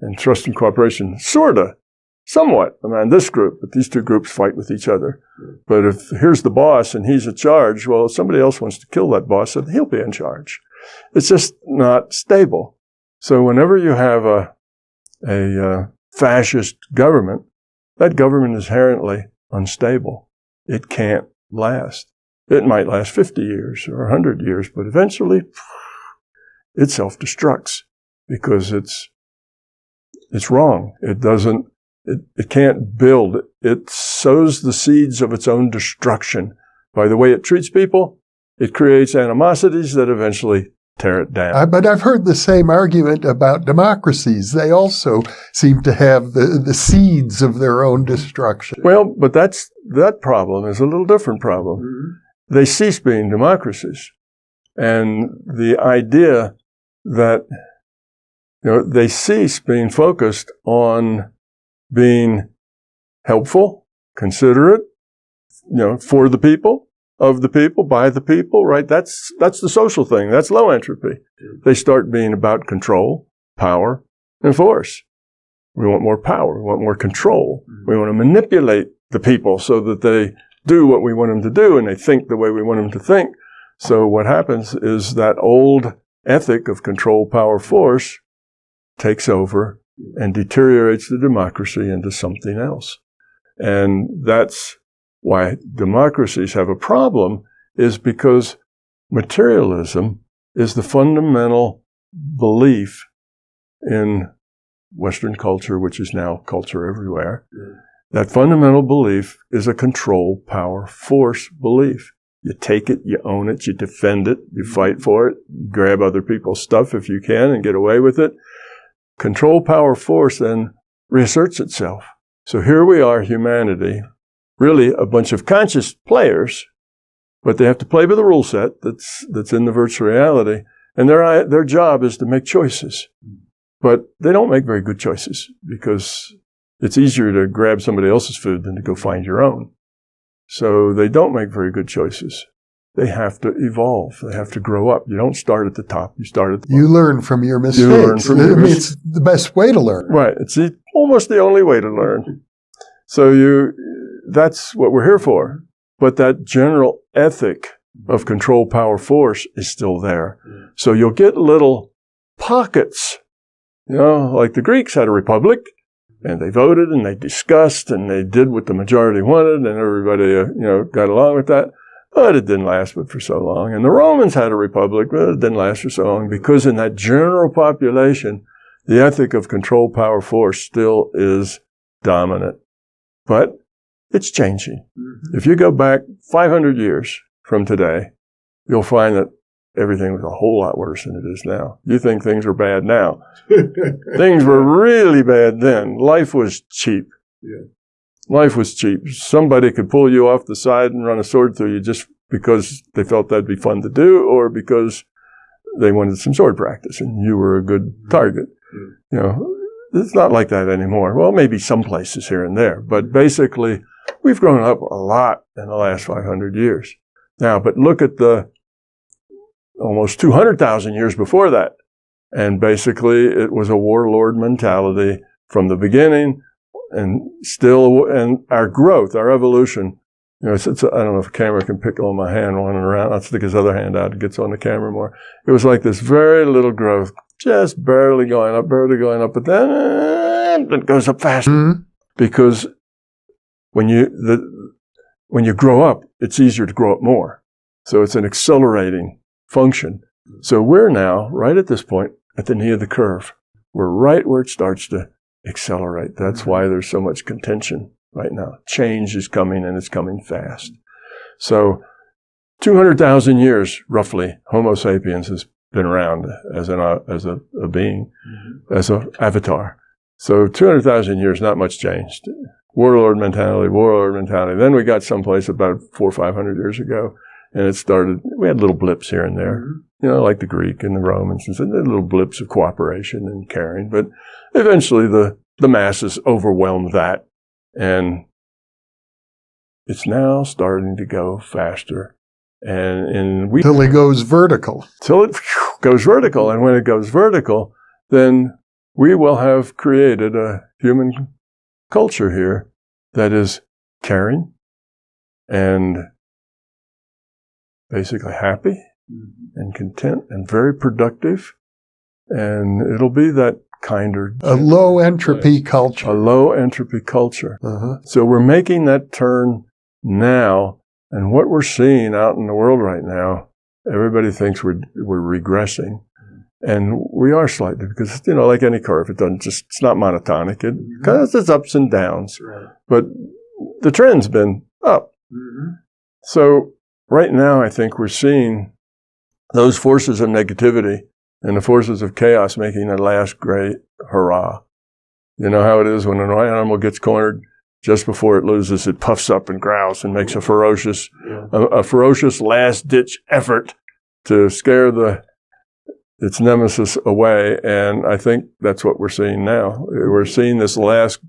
and trust and cooperation somewhat among this group, but these two groups fight with each other. But if here's the boss and he's in charge, well, if somebody else wants to kill that boss, then he'll be in charge. It's just not stable. So whenever you have a fascist government, that government is inherently unstable. It can't last. It might last 50 years or 100 years, but eventually it self-destructs because it's wrong. It can't build. It sows the seeds of its own destruction. By the way it treats people, it creates animosities that eventually tear it down. But I've heard the same argument about democracies. They also seem to have the seeds of their own destruction. Well, but that problem is a little different problem. Mm-hmm. They cease being democracies. And the idea that, they cease being focused on being helpful, considerate, for the people, of the people, by the people, right? That's the social thing. That's low entropy. They start being about control, power, and force. We want more power. We want more control. We want to manipulate the people so that they do what we want them to do and they think the way we want them to think. So what happens is that old ethic of control, power, force takes over and deteriorates the democracy into something else. And that's why democracies have a problem, is because materialism is the fundamental belief in Western culture, which is now culture everywhere. That fundamental belief is a control, power, force belief. You take it, you own it, you defend it, you fight for it, you grab other people's stuff if you can and get away with it. Control, power, force then reasserts itself. So here we are, humanity, really a bunch of conscious players, but they have to play by the rule set that's in the virtual reality, and their job is to make choices. But they don't make very good choices because it's easier to grab somebody else's food than to go find your own. So they don't make very good choices. They have to evolve. They have to grow up. You don't start at the top. You start at the bottom. You learn from your mistakes. You learn from your mistakes. It's the best way to learn. Right. It's almost the only way to learn. So that's what we're here for. But that general ethic of control, power, force is still there. So you'll get little pockets, like the Greeks had a republic, and they voted and they discussed and they did what the majority wanted, and everybody, got along with that. But it didn't last but for so long. And the Romans had a republic, but it didn't last for so long because in that general population, the ethic of control, power, force still is dominant. But it's changing. If you go back 500 years from today, you'll find that everything was a whole lot worse than it is now. You think things are bad now. Things were really bad then. Life was cheap. Yeah. Life was cheap. Somebody could pull you off the side and run a sword through you just because they felt that'd be fun to do, or because they wanted some sword practice and you were a good target. It's not like that anymore. Well, maybe some places here and there, but basically we've grown up a lot in the last 500 years. Now, but look at the almost 200,000 years before that. And basically it was a warlord mentality from the beginning, and our growth, our evolution I don't know if a camera can pick on my hand running around. I'll stick his other hand out. It gets on the camera more. It was like this very little growth, just barely going up, but then it goes up fast. Mm-hmm. Because when you grow up, it's easier to grow up more. So it's an accelerating function. So we're now, right at this point, at the knee of the curve. We're right where it starts to accelerate. That's why there's so much contention right now. Change is coming, and it's coming fast. So 200,000 years, roughly, Homo sapiens has been around as a being, as an avatar. So 200,000 years, not much changed. Warlord mentality. Then we got someplace about 400 or 500 years ago, and it started, we had little blips here and there, like the Greek and the Romans, and so little blips of cooperation and caring. But eventually the masses overwhelmed that, and it's now starting to go faster. Till it goes vertical. Till it goes vertical. And when it goes vertical, then we will have created a human culture here that is caring and basically happy and content and very productive. And it'll be that kinder. A low entropy culture. A low entropy culture. Uh-huh. So we're making that turn now. And what we're seeing out in the world right now, everybody thinks we're regressing. And we are slightly, because, like any curve, it's not monotonic. It has its ups and downs. Right. But the trend's been up. Mm-hmm. So right now, I think we're seeing those forces of negativity and the forces of chaos making a last great hurrah. You know how it is when an animal gets cornered? Just before it loses, it puffs up and growls and makes a ferocious last-ditch effort to scare its nemesis away. And I think that's what we're seeing now. We're seeing this last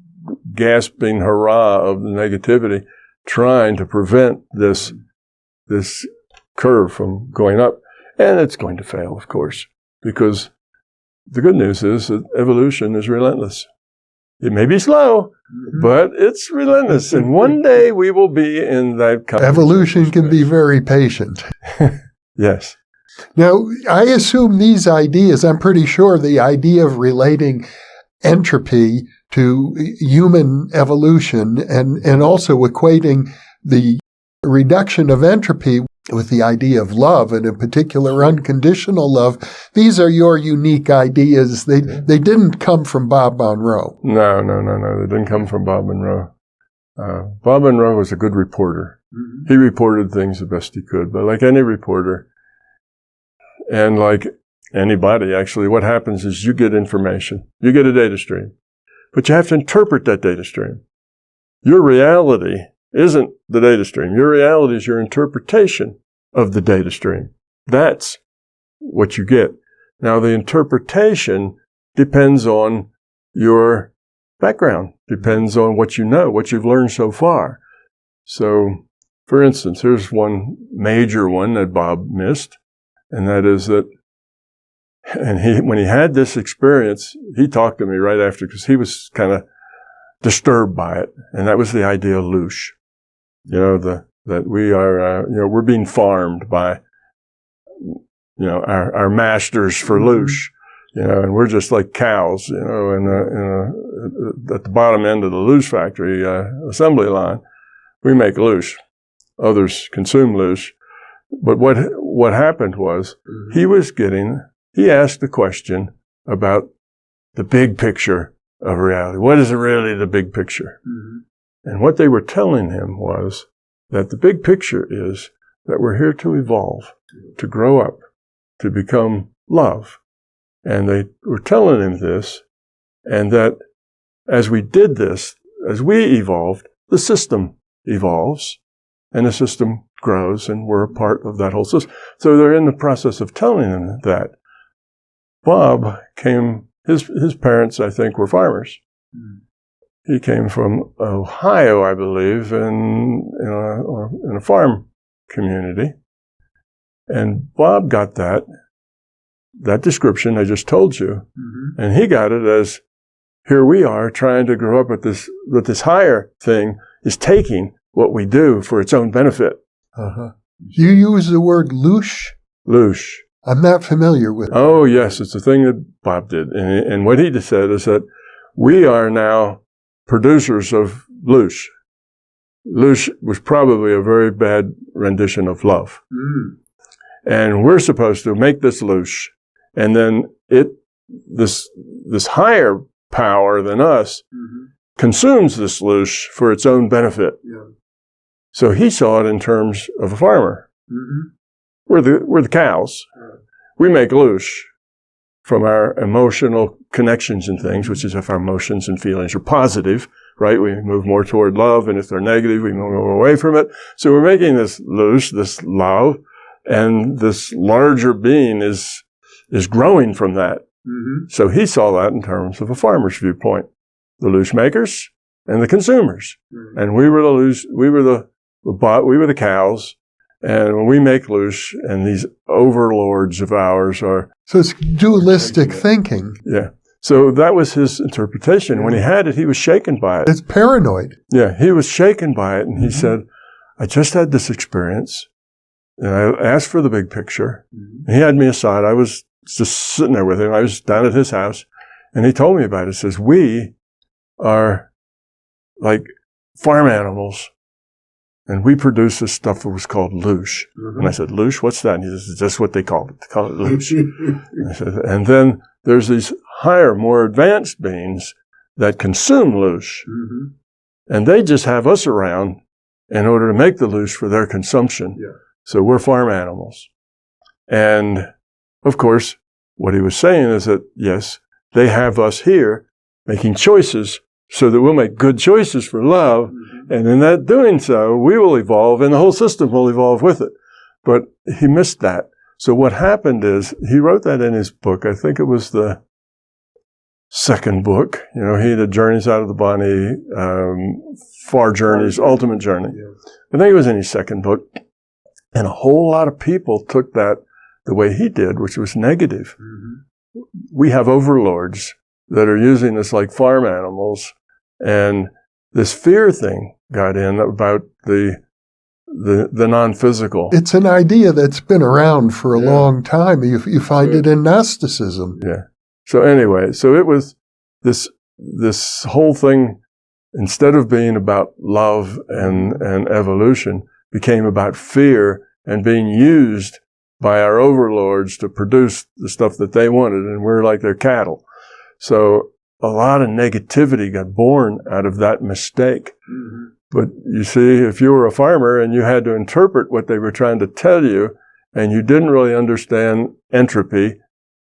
gasping hurrah of the negativity, trying to prevent this curve from going up. And it's going to fail, of course, because the good news is that evolution is relentless. It may be slow, but it's relentless. And one day we will be in that kind Evolution can be very patient. Yes. Now, I assume these ideas, I'm pretty sure the idea of relating entropy to human evolution and also equating the reduction of entropy with the idea of love, and in particular unconditional love, these are your unique ideas. They didn't come from Bob Monroe. No. They didn't come from Bob Monroe. Bob Monroe was a good reporter. Mm-hmm. He reported things the best he could, but like any reporter, and like anybody, actually, what happens is you get information. You get a data stream, but you have to interpret that data stream. Your reality isn't the data stream. Your reality is your interpretation of the data stream. That's what you get. Now, the interpretation depends on your background, depends on what you know, what you've learned so far. So, for instance, here's one major one that Bob missed, and that is that, and when he had this experience, he talked to me right after, because he was kind of disturbed by it, and that was the idea of loosh. That we are, we're being farmed by, our masters for loosh, and we're just like cows, at the bottom end of the loosh factory assembly line. We make loosh. Others consume loosh. But what happened was he asked the question about the big picture of reality. What is really the big picture? Mm-hmm. And what they were telling him was that the big picture is that we're here to evolve, to grow up, to become love. And they were telling him this, and that as we did this, as we evolved, the system evolves, and the system grows, and we're a part of that whole system. So they're in the process of telling him that. Bob his parents, I think, were farmers. Mm. He came from Ohio, I believe, in a farm community. And Bob got that description I just told you, and he got it as, here we are trying to grow up with this higher thing is taking what we do for its own benefit. Uh-huh. You use the word loosh? Loosh. I'm not familiar with it. Oh, yes. It's a thing that Bob did. And what he just said is that we are now producers of loosh. Loosh was probably a very bad rendition of love. Mm. And we're supposed to make this loosh. And then this higher power than us consumes this loosh for its own benefit. Yeah. So he saw it in terms of a farmer. Mm-hmm. We're the cows. We make loosh from our emotional connections and things, which is if our emotions and feelings are positive, right? We move more toward love, and if they're negative, we move away from it. So we're making this loosh, this love, and this larger being is growing from that. Mm-hmm. So he saw that in terms of a farmer's viewpoint, the loosh makers and the consumers. Mm-hmm. And we were the cows. And when we make loosh, and these overlords of ours are... So it's dualistic thinking. Yeah. So that was his interpretation. When he had it, he was shaken by it. It's paranoid. Yeah, he was shaken by it. And he said, I just had this experience. And I asked for the big picture. And he had me aside. I was just sitting there with him. I was down at his house. And he told me about it. He says, we are like farm animals. And we produced this stuff that was called loosh. Mm-hmm. And I said, loosh, what's that? And he says, that's what they call it. They call it loosh. And I said, and then there's these higher, more advanced beings that consume loosh. Mm-hmm. And they just have us around in order to make the loosh for their consumption. Yeah. So we're farm animals. And of course, what he was saying is that, yes, they have us here making choices so that we'll make good choices for love. Mm-hmm. And in that doing so, we will evolve and the whole system will evolve with it. But he missed that. So what happened is he wrote that in his book. I think it was the second book. You know, he did Journeys Out of the Body, Far Journeys, Ultimate Journey. Yeah. I think it was in his second book. And a whole lot of people took that the way he did, which was negative. Mm-hmm. We have overlords that are using us like farm animals. And this fear thing got in about the non-physical. It's an idea that's been around for a long time. You find it in Gnosticism. Yeah. So anyway, so it was this whole thing, instead of being about love and evolution, became about fear and being used by our overlords to produce the stuff that they wanted, and we're like their cattle. So a lot of negativity got born out of that mistake. Mm-hmm. But you see, if you were a farmer and you had to interpret what they were trying to tell you, and you didn't really understand entropy,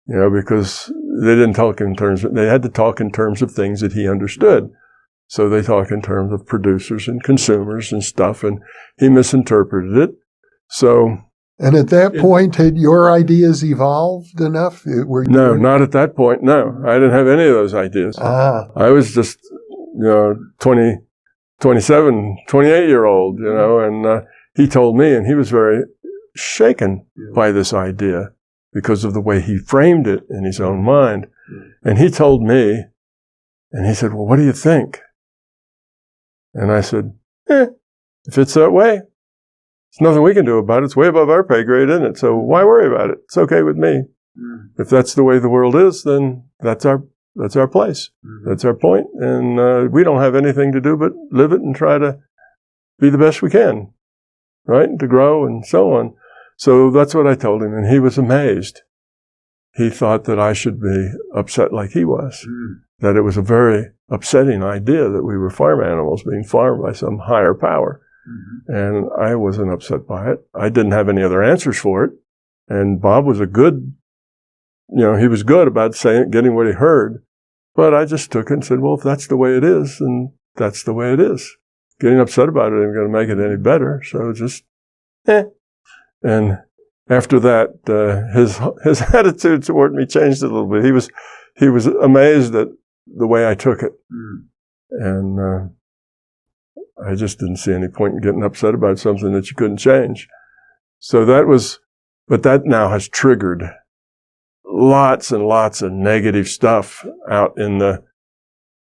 you know, because they didn't talk in terms of, they had to talk in terms of things that he understood. So they talk in terms of producers and consumers and stuff, and he misinterpreted it. So. And at that point, had your ideas evolved enough? No, not at that point. No, I didn't have any of those ideas. I was just, 27, 28-year-old, and he told me, and he was very shaken by this idea because of the way he framed it in his own mind. And he told me, and he said, well, what do you think? And I said, if it's that way, there's nothing we can do about it. It's way above our pay grade, isn't it? So why worry about it? It's okay with me. If that's the way the world is, then that's our place. That's our point. And we don't have anything to do but live it and try to be the best we can, right? And to grow and so on. So that's what I told him, and he was amazed. He thought that I should be upset like he was, that it was a very upsetting idea that we were farm animals being farmed by some higher power. And I wasn't upset by it. I didn't have any other answers for it. And Bob was he was good about getting what he heard. But I just took it and said, well, if that's the way it is, then that's the way it is. Getting upset about it ain't going to make it any better. So just, And after that, his attitude toward me changed a little bit. He was amazed at the way I took it. And I just didn't see any point in getting upset about something that you couldn't change. So but that now has triggered lots and lots of negative stuff out in the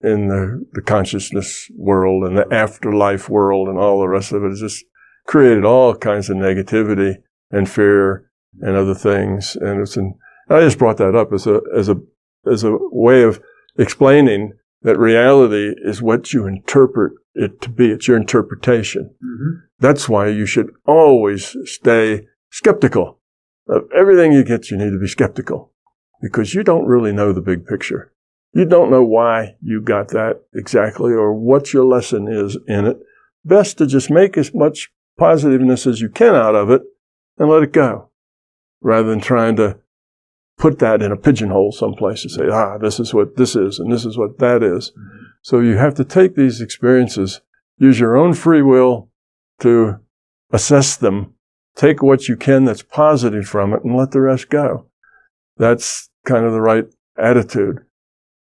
in the consciousness world and the afterlife world and all the rest of it has just created all kinds of negativity and fear and other things. And I just brought that up as a way of explaining that reality is what you interpret it to be. It's your interpretation. Mm-hmm. That's why you should always stay skeptical of everything you get. You need to be skeptical because you don't really know the big picture. You don't know why you got that exactly or what your lesson is in it. Best to just make as much positiveness as you can out of it and let it go, rather than trying to put that in a pigeonhole someplace and say, this is what this is and this is what that is. Mm-hmm. So you have to take these experiences, use your own free will to assess them, take what you can that's positive from it and let the rest go. That's kind of the right attitude.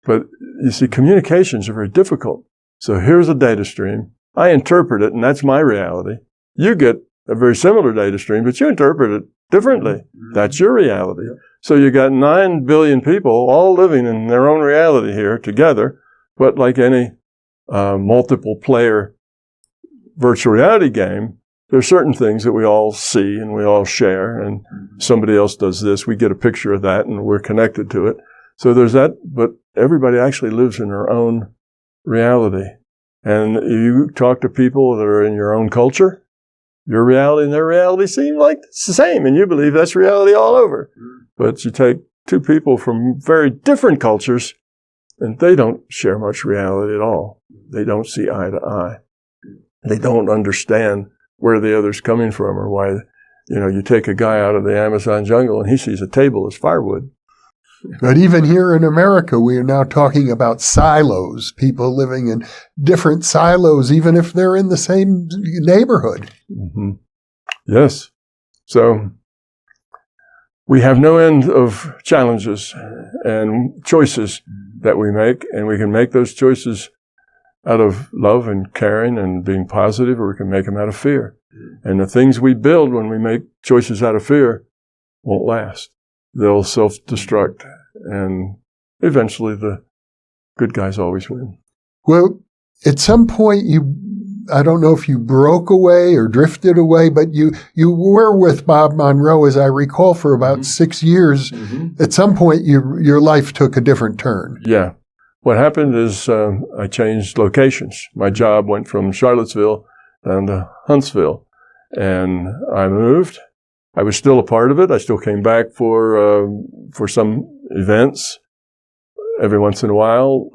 But you see, communications are very difficult. So here's a data stream. I interpret it, and that's my reality. You get a very similar data stream, but you interpret it differently. Mm-hmm. That's your reality. Yeah. So you got 9 billion people all living in their own reality here together. But like any multiple player virtual reality game, there are certain things that we all see and we all share. And somebody else does this, we get a picture of that, and we're connected to it. So there's that, but everybody actually lives in their own reality. And you talk to people that are in your own culture, your reality and their reality seem like it's the same, and you believe that's reality all over. But you take two people from very different cultures, and they don't share much reality at all. They don't see eye to eye. They don't understand where the other's coming from or why, you take a guy out of the Amazon jungle and he sees a table as firewood. But even here in America, we are now talking about silos, people living in different silos, even if they're in the same neighborhood. Mm-hmm. Yes. So we have no end of challenges and choices that we make, and we can make those choices out of love and caring and being positive, or we can make them out of fear. And the things we build when we make choices out of fear won't last. They'll self-destruct, and eventually the good guys always win. Well, at some point I don't know if you broke away or drifted away, but you were with Bob Monroe, as I recall, for about 6 years. Mm-hmm. At some point, your life took a different turn. Yeah. What happened is I changed locations. My job went from Charlottesville down to Huntsville, and I moved. I was still a part of it. I still came back for some events every once in a while,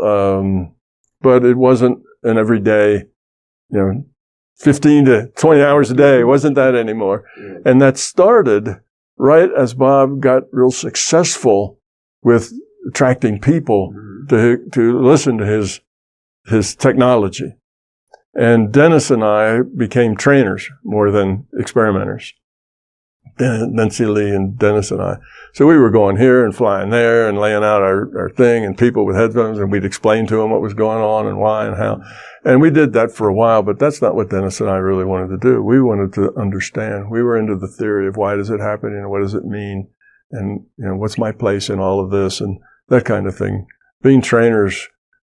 but it wasn't an everyday, 15 to 20 hours a day. It wasn't that anymore. And that started right as Bob got real successful with attracting people to listen to his technology. And Dennis and I became trainers more than experimenters. Nancy Lee and Dennis and I. So we were going here and flying there and laying out our thing, and people with headphones, and we'd explain to them what was going on and why and how. And we did that for a while, but that's not what Dennis and I really wanted to do. We wanted to understand. We were into the theory of why does it happen and what does it mean, and what's my place in all of this and that kind of thing. Being trainers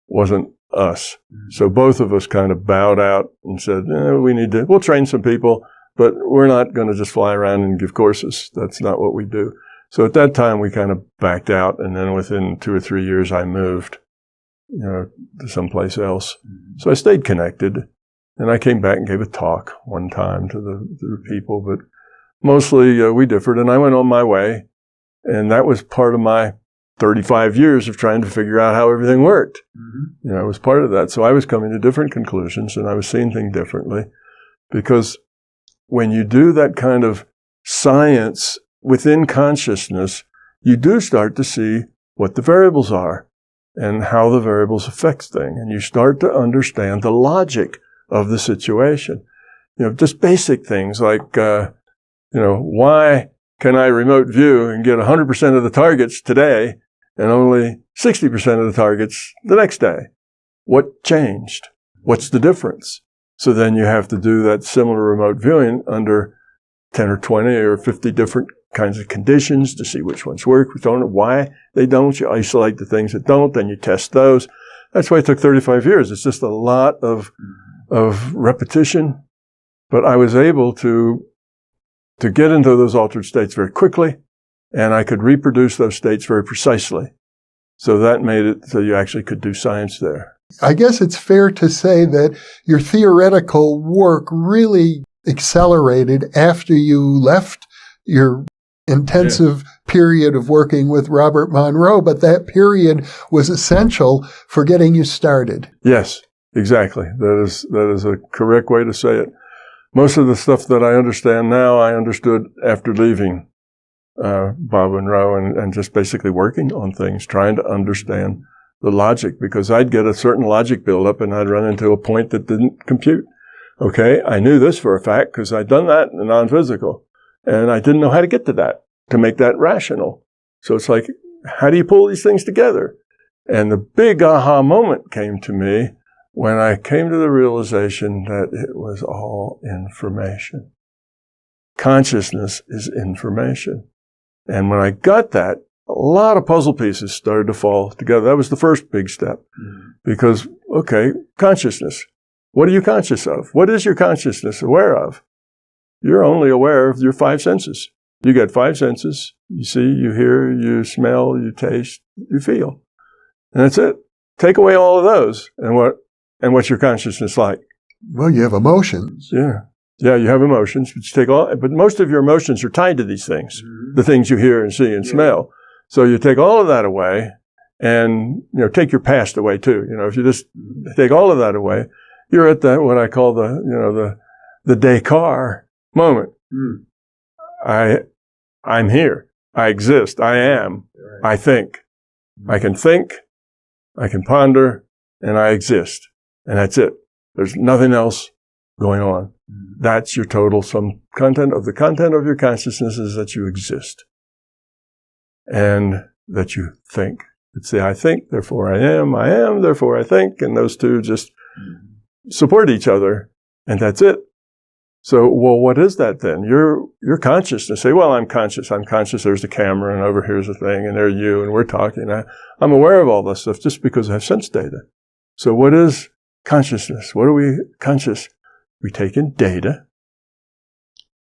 wasn't us. So both of us kind of bowed out and said, we'll train some people, but we're not going to just fly around and give courses. That's not what we do. So at that time, we kind of backed out. And then within 2 or 3 years, I moved, to someplace else. So I stayed connected. And I came back and gave a talk one time to the people. But mostly we differed. And I went on my way. And that was part of my 35 years of trying to figure out how everything worked. Mm-hmm. It was part of that. So I was coming to different conclusions, and I was seeing things differently. Because when you do that kind of science within consciousness, you do start to see what the variables are and how the variables affect things. And you start to understand the logic of the situation. Just basic things like, why can I remote view and get 100% of the targets today and only 60% of the targets the next day? What changed? What's the difference? So then you have to do that similar remote viewing under 10 or 20 or 50 different kinds of conditions to see which ones work, which don't, why they don't. You isolate the things that don't, then you test those. That's why it took 35 years. It's just a lot of repetition. But I was able to get into those altered states very quickly, and I could reproduce those states very precisely. So that made it so you actually could do science there. I guess it's fair to say that your theoretical work really accelerated after you left your intensive period of working with Robert Monroe, but that period was essential for getting you started. Yes, exactly. That is a correct way to say it. Most of the stuff that I understand now, I understood after leaving Bob Monroe and just basically working on things, trying to understand the logic, because I'd get a certain logic buildup and I'd run into a point that didn't compute. Okay, I knew this for a fact because I'd done that in the non-physical, and I didn't know how to get to that, to make that rational. So it's like, how do you pull these things together? And the big aha moment came to me when I came to the realization that it was all information. Consciousness is information. And when I got that, a lot of puzzle pieces started to fall together. That was the first big step. Because, okay, consciousness. What are you conscious of? What is your consciousness aware of? You're only aware of your 5 senses. You got 5 senses. You see, you hear, you smell, you taste, you feel. And that's it. Take away all of those. And what's your consciousness like? Well, you have emotions. Yeah. Yeah, you have emotions, but most of your emotions are tied to these things, the things you hear and see and smell. So you take all of that away and, take your past away too. If you just take all of that away, you're at that, what I call the Descartes moment. I'm here. I exist. I am. I think. I can ponder, and I exist. And that's it. There's nothing else going on. That's your total sum content of your consciousness is that you exist. And that you think. It's the I think, therefore I am, therefore I think, and those two just support each other, and that's it. So, well, what is that then? Your consciousness. Say, well, I'm conscious, there's the camera, and over here's the thing, and there you, and we're talking. I'm aware of all this stuff just because I have sense data. So what is consciousness? What are we conscious? We take in data.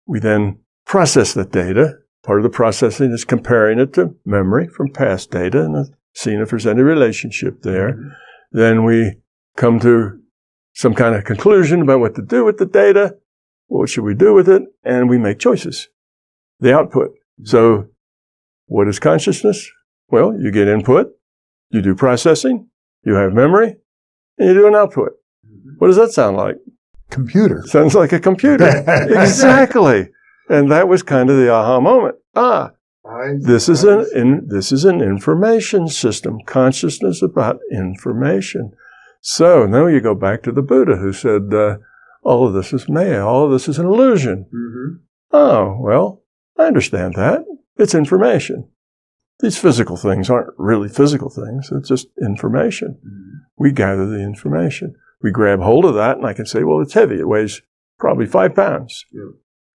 We then process that data. Part of the processing is comparing it to memory from past data and seeing if there's any relationship there. Then we come to some kind of conclusion about what to do with the data. What should we do with it? And we make choices. The output. So what is consciousness? Well, you get input, you do processing, you have memory, and you do an output. What does that sound like? Computer. Sounds like a computer. Exactly. And that was kind of the aha moment. This is an information system. Consciousness about information. So now you go back to the Buddha who said, all of this is maya. All of this is an illusion. Oh, well, I understand that. It's information. These physical things aren't really physical things. It's just information. We gather the information. We grab hold of that, and I can say, well, it's heavy. It weighs probably 5 pounds.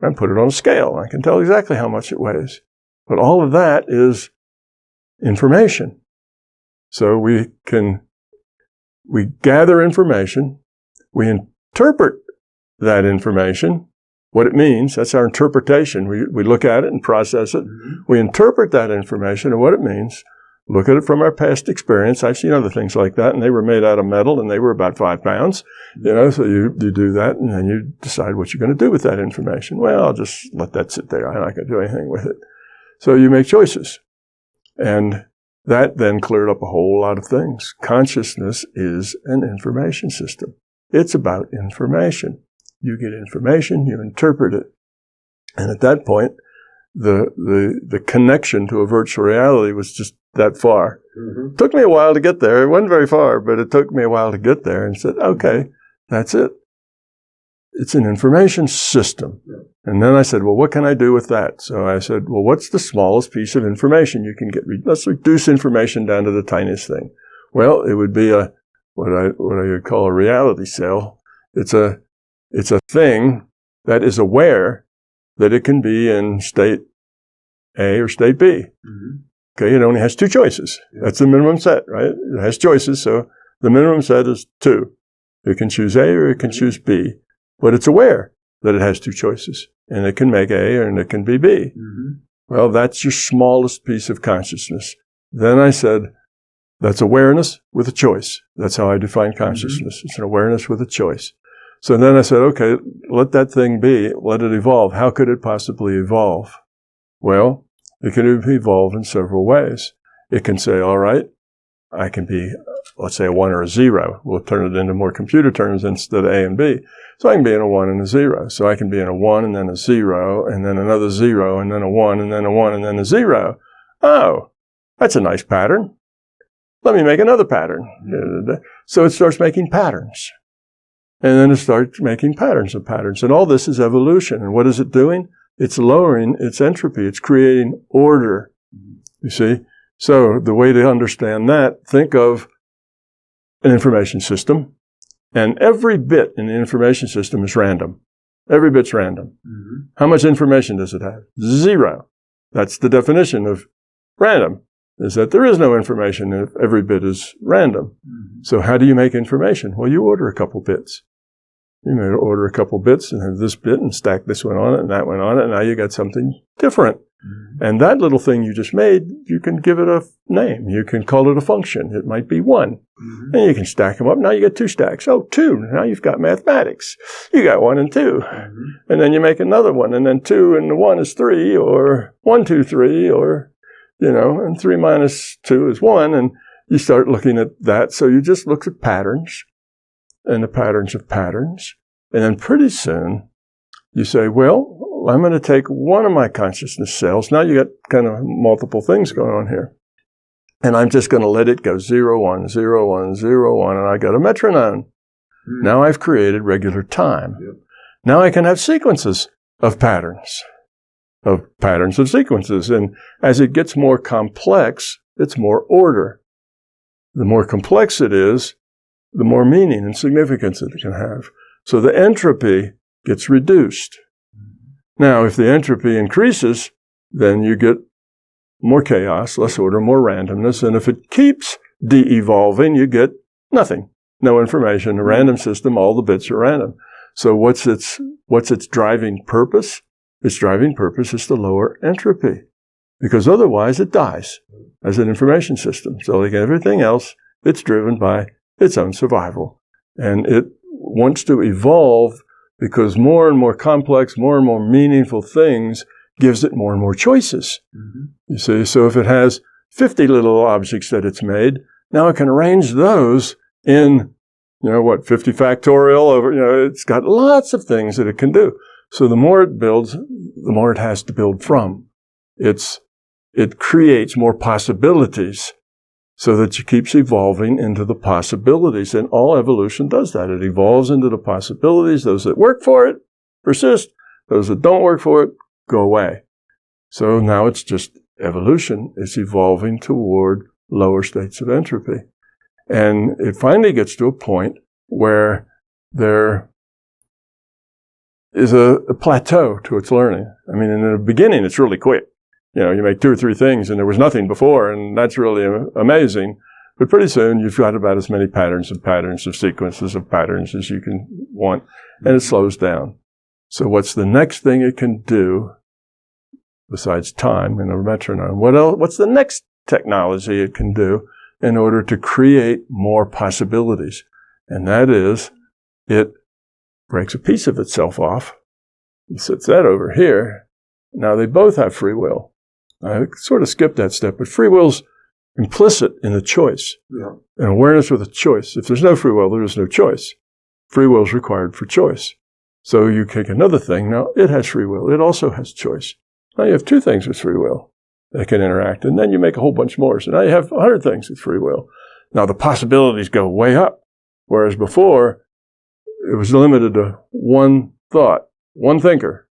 And put it on a scale. I can tell exactly how much it weighs. But all of that is information. So we gather information. We interpret that information, what it means. That's our interpretation. We look at it and process it. We interpret that information and what it means. Look at it from our past experience. I've seen other things like that, and they were made out of metal, and they were about 5 pounds. So you do that, and then you decide what you're going to do with that information. Well, I'll just let that sit there. I'm not going to do anything with it. So you make choices. And that then cleared up a whole lot of things. Consciousness is an information system. It's about information. You get information, you interpret it. And at that point, the connection to a virtual reality was just that far. It took me a while to get there. It wasn't very far, but it took me a while to get there and said, okay, that's it. It's an information system. And then I said, well, what can I do with that? So I said, well, what's the smallest piece of information you can get? Let's reduce information down to the tiniest thing. Well, it would be what I would call a reality cell. It's a thing that is aware that it can be in state A or state B. Okay, it only has 2 choices. That's the minimum set, right? It has choices, so The minimum set is 2. It can choose A or it can choose B, but it's aware that it has 2 choices, and it can make A and it can be B. Mm-hmm. Well, that's your smallest piece of consciousness. Then I said, that's awareness with a choice. That's how I define consciousness. Mm-hmm. It's an awareness with a choice. So then I said, okay, let that thing be, let it evolve. How could it possibly evolve? Well, it can evolve in several ways. It can say, all right, I can be, let's say, a 1 or a 0. We'll turn it into more computer terms instead of A and B. So I can be in a 1 and a 0. So I can be in a 1 and then a 0, and then another 0, and then a 1, and then a 1, and then a 0. Oh, that's a nice pattern. Let me make another pattern. So it starts making patterns. And then it starts making patterns of patterns. And all this is evolution. And what is it doing? It's lowering its entropy. It's creating order. You see? So the way to understand that, think of an information system. And every bit in the information system is random. Every bit's random. Mm-hmm. How much information does it have? 0. That's the definition of random, is that there is no information if every bit is random. Mm-hmm. So how do you make information? Well, you order a couple bits. You may order a couple bits and have this bit and stack this one on it and that one on it, and now you got something different. Mm-hmm. And that little thing you just made, you can give it a name. You can call it a function. It might be 1. Mm-hmm. And you can stack them up. Now you get 2 stacks. Oh, 2. Now you've got mathematics. You got 1 and 2. Mm-hmm. And then you make another one, and then 2 and 1 is 3, or 1, 2, 3, or, and 3 minus 2 is 1, and you start looking at that. So you just look at patterns and the patterns of patterns. And then pretty soon you say, well, I'm going to take one of my consciousness cells. Now you got kind of multiple things going on here. And I'm just going to let it go 0, 1, 0, 1, 0, 1. And I got a metronome. Mm. Now I've created regular time. Yep. Now I can have sequences of patterns of sequences. And as it gets more complex, it's more order. The more complex it is, the more meaning and significance it can have. So the entropy gets reduced. Now, if the entropy increases, then you get more chaos, less order, more randomness. And if it keeps de-evolving, you get nothing. No information. A random system, all the bits are random. So what's its driving purpose? Its driving purpose is to lower entropy, because otherwise it dies as an information system. So like everything else, it's driven by its own survival. And it wants to evolve because more and more complex, more and more meaningful things gives it more and more choices. Mm-hmm. You see, so if it has 50 little objects that it's made, now it can arrange those in, 50 factorial over, it's got lots of things that it can do. So the more it builds, the more it has to build from. It creates more possibilities so that it keeps evolving into the possibilities. And all evolution does that. It evolves into the possibilities. Those that work for it persist. Those that don't work for it go away. So now it's just evolution. It's evolving toward lower states of entropy. And it finally gets to a point where there is a plateau to its learning. I mean, in the beginning, it's really quick. You make 2 or 3 things and there was nothing before, and that's really amazing. But pretty soon you've got about as many patterns of sequences of patterns as you can want, and it slows down. So what's the next thing it can do besides time and a metronome? What's the next technology it can do in order to create more possibilities? And that is, it breaks a piece of itself off. It sets that over here. Now they both have free will. I sort of skipped that step, but free will's implicit in the choice. Yeah. And awareness with a choice. If there's no free will, there is no choice. Free will is required for choice. So you take another thing. Now it has free will. It also has choice. Now you have 2 things with free will that can interact, and then you make a whole bunch more. So now you have 100 things with free will. Now the possibilities go way up, whereas before it was limited to one thought, one thinker.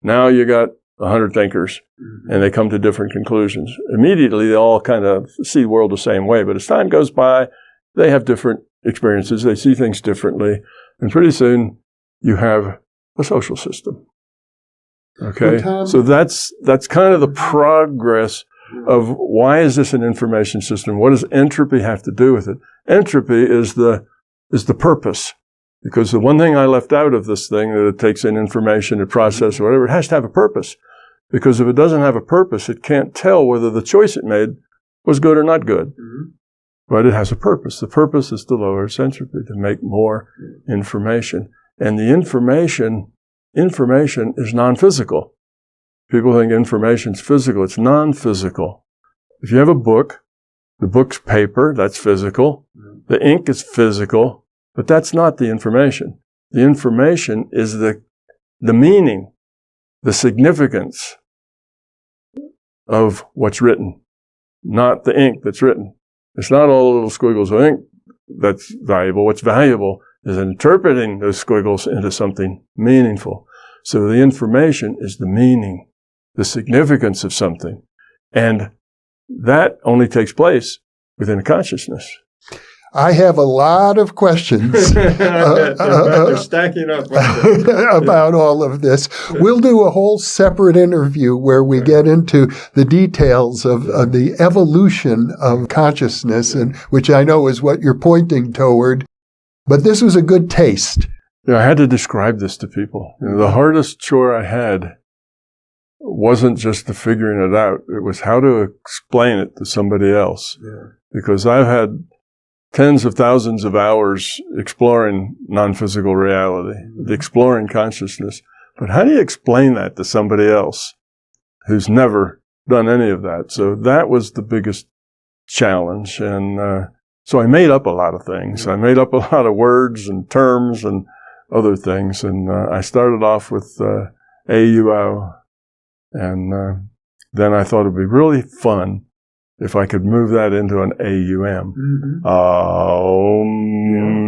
Now you got 100 thinkers, and they come to different conclusions. Immediately, they all kind of see the world the same way, but as time goes by, they have different experiences. They see things differently, and pretty soon, you have a social system. Okay? So that's kind of the progress of why is this an information system? What does entropy have to do with it? Entropy is the purpose. Because the one thing I left out of this thing, that it takes in information, it processes, or whatever, it has to have a purpose. Because if it doesn't have a purpose, it can't tell whether the choice it made was good or not good. But it has a purpose. The purpose is to lower its entropy, to make more information. And the information is non-physical. People think information is physical. It's non-physical. If you have a book, the book's paper, that's physical. The ink is physical, but that's not the information. The information is the meaning, the significance of what's written, not the ink that's written. It's not all the little squiggles of ink that's valuable. What's valuable is interpreting those squiggles into something meaningful. So the information is the meaning, the significance of something. And that only takes place within a consciousness. I have a lot of questions They're stacking up about all of this. We'll do a whole separate interview where we get into the details of the evolution of consciousness, and which I know is what you're pointing toward. But this was a good taste. Yeah, I had to describe this to people. The hardest chore I had wasn't just the figuring it out. It was how to explain it to somebody else. Yeah. Because I've had tens of thousands of hours exploring non-physical reality, exploring consciousness. But how do you explain that to somebody else who's never done any of that? So that was the biggest challenge. And so I made up a lot of things. I made up a lot of words and terms and other things. And I started off with AUO. And then I thought it'd be really fun if I could move that into an AUM.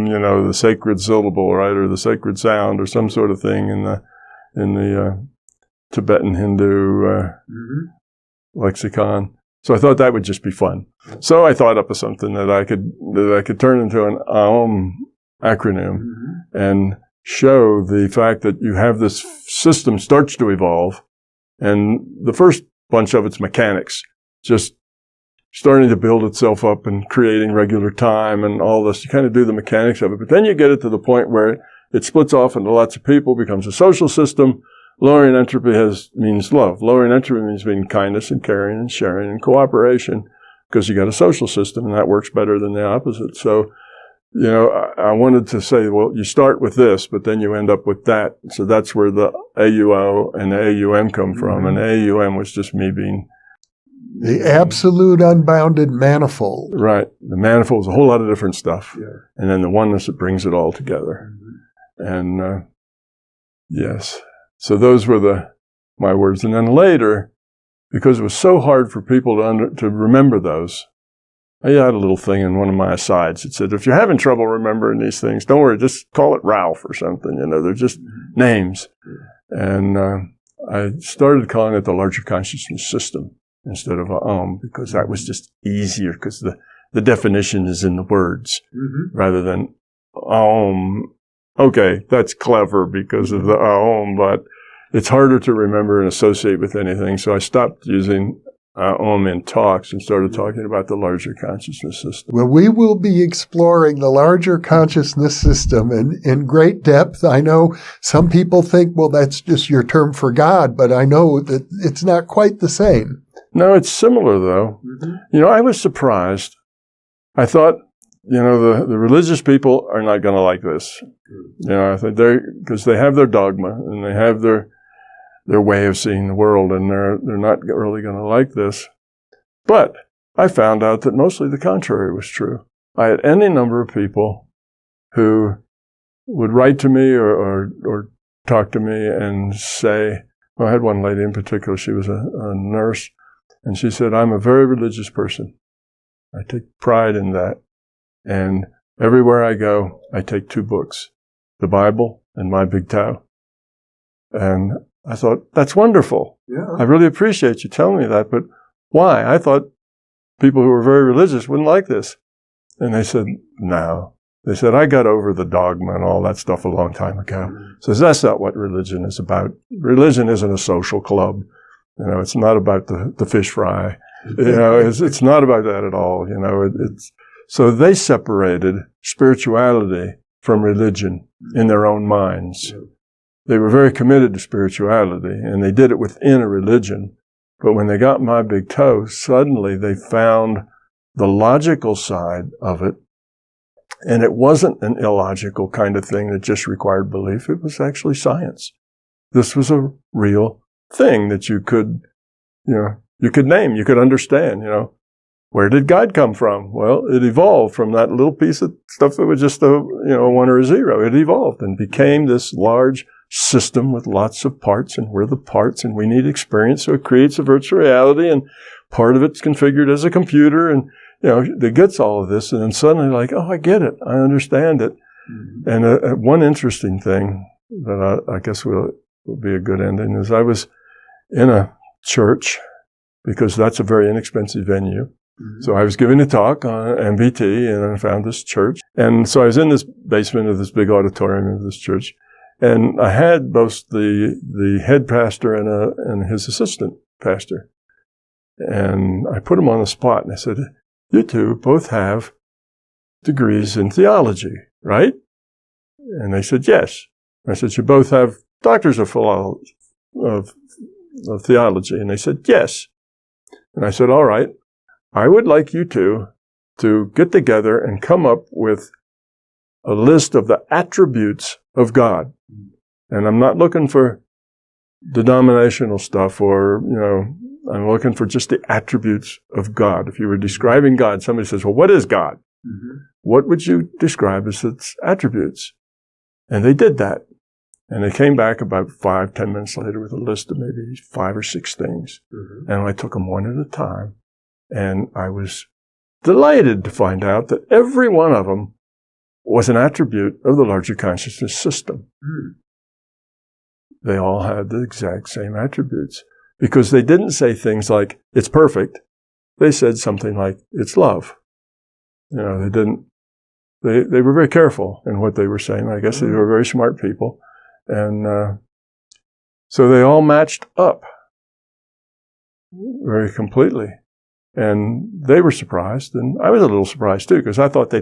You know, the sacred syllable, right, or the sacred sound, or some sort of thing in the Tibetan Hindu lexicon. So I thought that would just be fun. So I thought up of something that I could turn into an AUM acronym and show the fact that you have this system starts to evolve, and the first bunch of it's mechanics, just starting to build itself up and creating regular time and all this. You kind of do the mechanics of it. But then you get it to the point where it splits off into lots of people, becomes a social system. Lowering entropy means love. Lowering entropy means being kindness and caring and sharing and cooperation, because you got a social system, and that works better than the opposite. So, you know, I wanted to say, well, you start with this, but then you end up with that. So that's where the AUO and the AUM come from. And AUM was just me being the absolute unbounded manifold. Right. The manifold is a whole lot of different stuff. Yeah. And then the oneness that brings it all together. And yes. So those were my words. And then later, because it was so hard for people to remember those, I had a little thing in one of my asides. It said, if you're having trouble remembering these things, don't worry, just call it Ralph or something. You know, they're just names. And I started calling it the larger consciousness system instead of because that was just easier, because the definition is in the words rather than okay, that's clever because of the but it's harder to remember and associate with anything. So I stopped using in talks and started talking about the larger consciousness system. Well, we will be exploring the larger consciousness system in great depth. I know some people think, well, that's just your term for God, but I know that it's not quite the same. No, it's similar, though. You know, I was surprised. I thought, you know, the religious people are not going to like this. You know, I thought because they have their dogma and they have their way of seeing the world, and they're not really going to like this. But I found out that mostly the contrary was true. I had any number of people who would write to me or talk to me and say, well, I had one lady in particular, she was a nurse, and she said, I'm a very religious person. I take pride in that. And everywhere I go, I take two books, the Bible and my Big Tao. And I thought, that's wonderful. Yeah. I really appreciate you telling me that, but why? I thought people who were very religious wouldn't like this. And they said, no. They said, I got over the dogma and all that stuff a long time ago. So that's not what religion is about. Religion isn't a social club. You know, it's not about the fish fry. It's not about that at all. So they separated spirituality from religion in their own minds. They were very committed to spirituality, and they did it within a religion. But when they got my big toe, suddenly they found the logical side of it. And it wasn't an illogical kind of thing that just required belief. It was actually science. This was a real thing that you could name, you could understand, Where did God come from? Well, it evolved from that little piece of stuff that was just a 1 or a 0. It evolved and became this large system with lots of parts, and we're the parts, and we need experience, so it creates a virtual reality, and part of it's configured as a computer, and it gets all of this, and then suddenly like, oh, I get it, I understand it. Mm-hmm. And one interesting thing that I guess will be a good ending is I was in a church, because that's a very inexpensive venue. Mm-hmm. So I was giving a talk on MBT, and I found this church. And so I was in this basement of this big auditorium of this church, and I had both the head pastor and his assistant pastor. And I put them on the spot, and I said, you two both have degrees in theology, right? And they said, yes. I said, you both have doctors of theology. And they said, yes. And I said, all right, I would like you two to get together and come up with a list of the attributes of God. And I'm not looking for denominational stuff or, I'm looking for just the attributes of God. If you were describing God, somebody says, well, what is God? Mm-hmm. What would you describe as its attributes? And they did that. And they came back about 5-10 minutes later with a list of maybe 5 or 6 things. Mm-hmm. And I took them one at a time. And I was delighted to find out that every one of them was an attribute of the larger consciousness system. Mm. They all had the exact same attributes. Because they didn't say things like, it's perfect. They said something like, it's love. They didn't, they were very careful in what they were saying. I guess they were very smart people. And so they all matched up very completely. And they were surprised, and I was a little surprised too, because I thought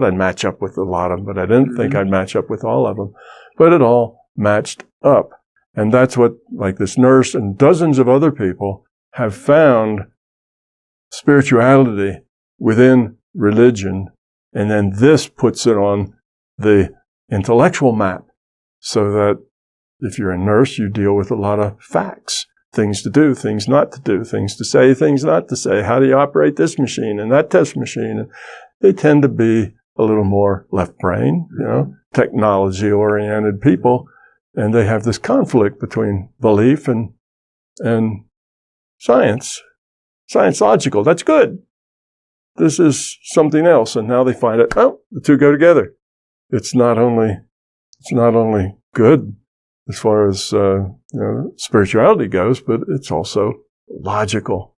I'd match up with a lot of them, but I didn't think I'd match up with all of them. But it all matched up. And that's what, like this nurse and dozens of other people have found spirituality within religion, and then this puts it on the intellectual map, so that if you're a nurse, you deal with a lot of facts, things to do, things not to do, things to say, things not to say. How do you operate this machine and that test machine? And they tend to be a little more left brain, technology-oriented people. And they have this conflict between belief and science. Science logical, that's good. This is something else. And now they find out, the two go together. It's not only good as far as spirituality goes, but it's also logical.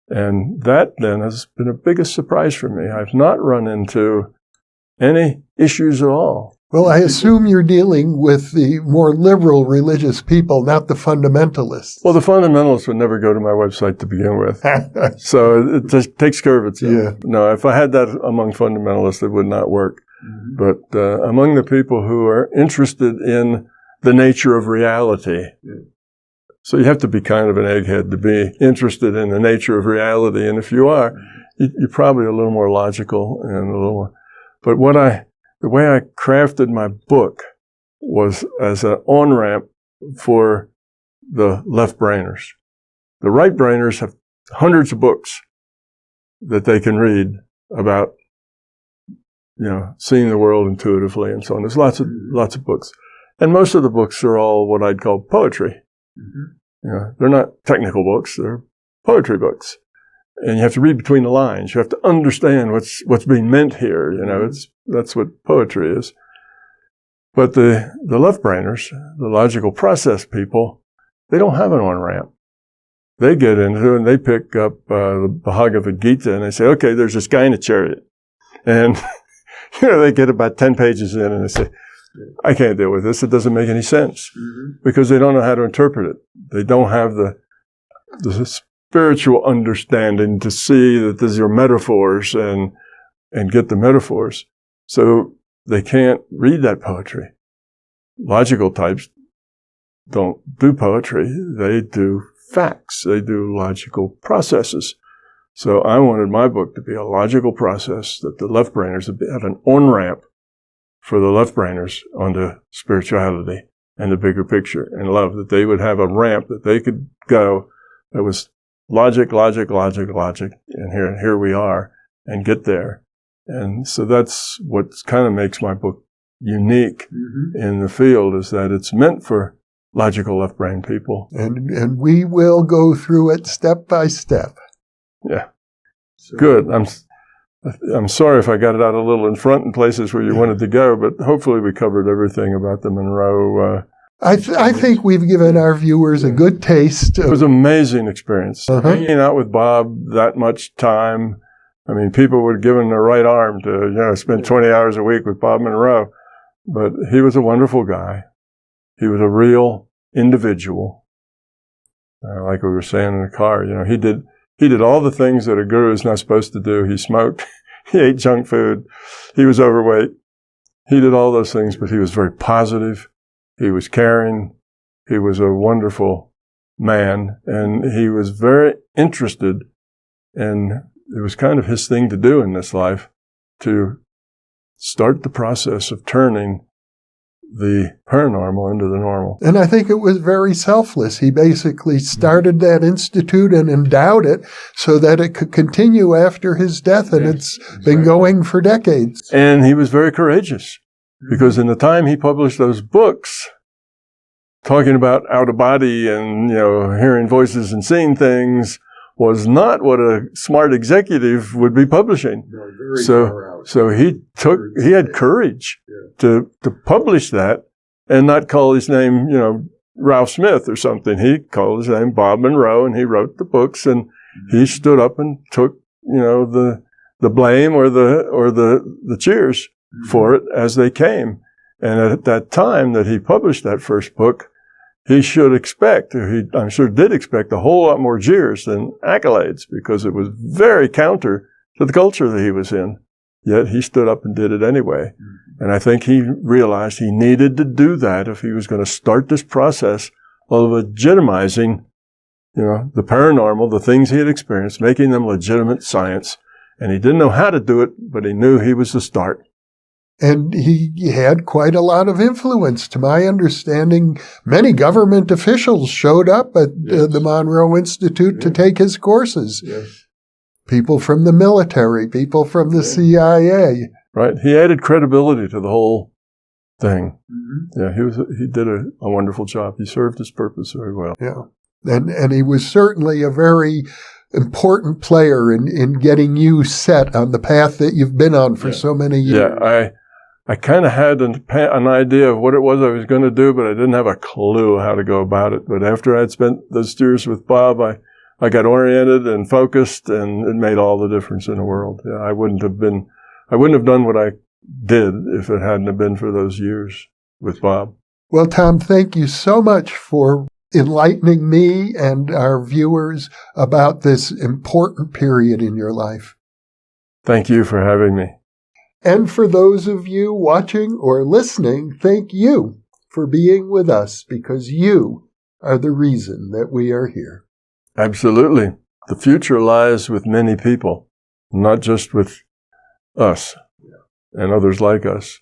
And that then has been the biggest surprise for me. I've not run into any issues at all. Well, I assume you're dealing with the more liberal religious people, not the fundamentalists. Well, the fundamentalists would never go to my website to begin with. So it just takes care of itself. Yeah. No, if I had that among fundamentalists, it would not work. Mm-hmm. But among the people who are interested in the nature of reality, so you have to be kind of an egghead to be interested in the nature of reality. And if you are, you're probably a little more logical and a little more. But the way I crafted my book was as an on-ramp for the left-brainers. The right-brainers have hundreds of books that they can read about, seeing the world intuitively and so on. There's lots of books. And most of the books are all what I'd call poetry. Mm-hmm. They're not technical books, they're poetry books. And you have to read between the lines. You have to understand what's being meant here. That's what poetry is. But the left-brainers, the logical process people, they don't have an on-ramp. They get into it and they pick up the Bhagavad Gita and they say, okay, there's this guy in a chariot. And, they get about 10 pages in and they say, I can't deal with this. It doesn't make any sense. Mm-hmm. Because they don't know how to interpret it. They don't have the spiritual understanding to see that these are metaphors and get the metaphors. So they can't read that poetry. Logical types don't do poetry. They do facts. They do logical processes. So I wanted my book to be a logical process that the left-brainers would have an on-ramp for the left-brainers onto spirituality and the bigger picture and love, that they would have a ramp that they could go that was logic, and here we are, and get there. And so that's what kind of makes my book unique in the field, is that it's meant for logical left-brain people. And we will go through it step by step. Yeah. So. Good. I'm sorry if I got it out a little in front in places where you wanted to go, but hopefully we covered everything about the Monroe. I think we've given our viewers a good taste. It was an amazing experience. Hanging out with Bob that much time. I mean, people would have given their right arm to, spend 20 hours a week with Bob Monroe. But he was a wonderful guy. He was a real individual. Like we were saying in the car, he did all the things that a guru is not supposed to do. He smoked. He ate junk food. He was overweight. He did all those things, but he was very positive. He was caring. He was a wonderful man, and he was very interested, and it was kind of his thing to do in this life, to start the process of turning the paranormal into the normal. And I think it was very selfless. He basically started that institute and endowed it so that it could continue after his death, and it's been going for decades. And he was very courageous, because in the time he published those books, talking about out of body and, hearing voices and seeing things, was not what a smart executive would be publishing. So he had courage to publish that and not call his name, Ralph Smith or something. He called his name Bob Monroe, and he wrote the books, and he stood up and took, the blame or the cheers for it as they came. And at that time that he published that first book, he should expect, I'm sure did expect, a whole lot more jeers than accolades, because it was very counter to the culture that he was in. Yet he stood up and did it anyway. And I think he realized he needed to do that if he was going to start this process of legitimizing, the paranormal, the things he had experienced, making them legitimate science. And he didn't know how to do it, but he knew he was the start. And he had quite a lot of influence. To my understanding, many government officials showed up at the Monroe Institute to take his courses. Yes. People from the military, people from the CIA. Right. He added credibility to the whole thing. Yeah, he did a wonderful job. He served his purpose very well. Yeah. And he was certainly a very important player in getting you set on the path that you've been on for so many years. Yeah, I kind of had an idea of what it was I was going to do, but I didn't have a clue how to go about it. But after I'd spent those years with Bob, I got oriented and focused, and it made all the difference in the world. Yeah, I wouldn't have done what I did if it hadn't have been for those years with Bob. Well, Tom, thank you so much for enlightening me and our viewers about this important period in your life. Thank you for having me. And for those of you watching or listening, thank you for being with us, because you are the reason that we are here. Absolutely. The future lies with many people, not just with us and others like us.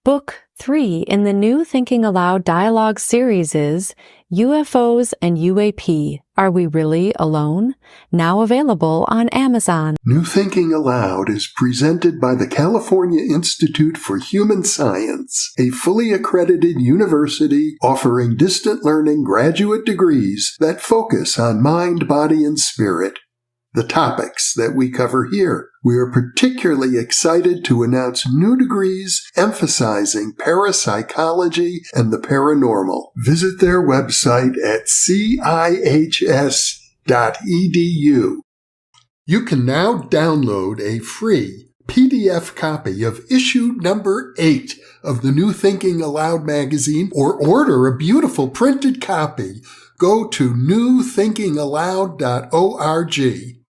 Book 3 in the new Thinking Aloud dialogue series is UFOs and UAP, Are We Really Alone? Now available on Amazon. New Thinking Aloud is presented by the California Institute for Human Science, a fully accredited university offering distant learning graduate degrees that focus on mind, body, and spirit. the topics that we cover here. We are particularly excited to announce new degrees emphasizing parapsychology and the paranormal. Visit their website at cihs.edu. You can now download a free PDF copy of issue number 8 of the New Thinking Aloud magazine, or order a beautiful printed copy. Go to newthinkingaloud.org.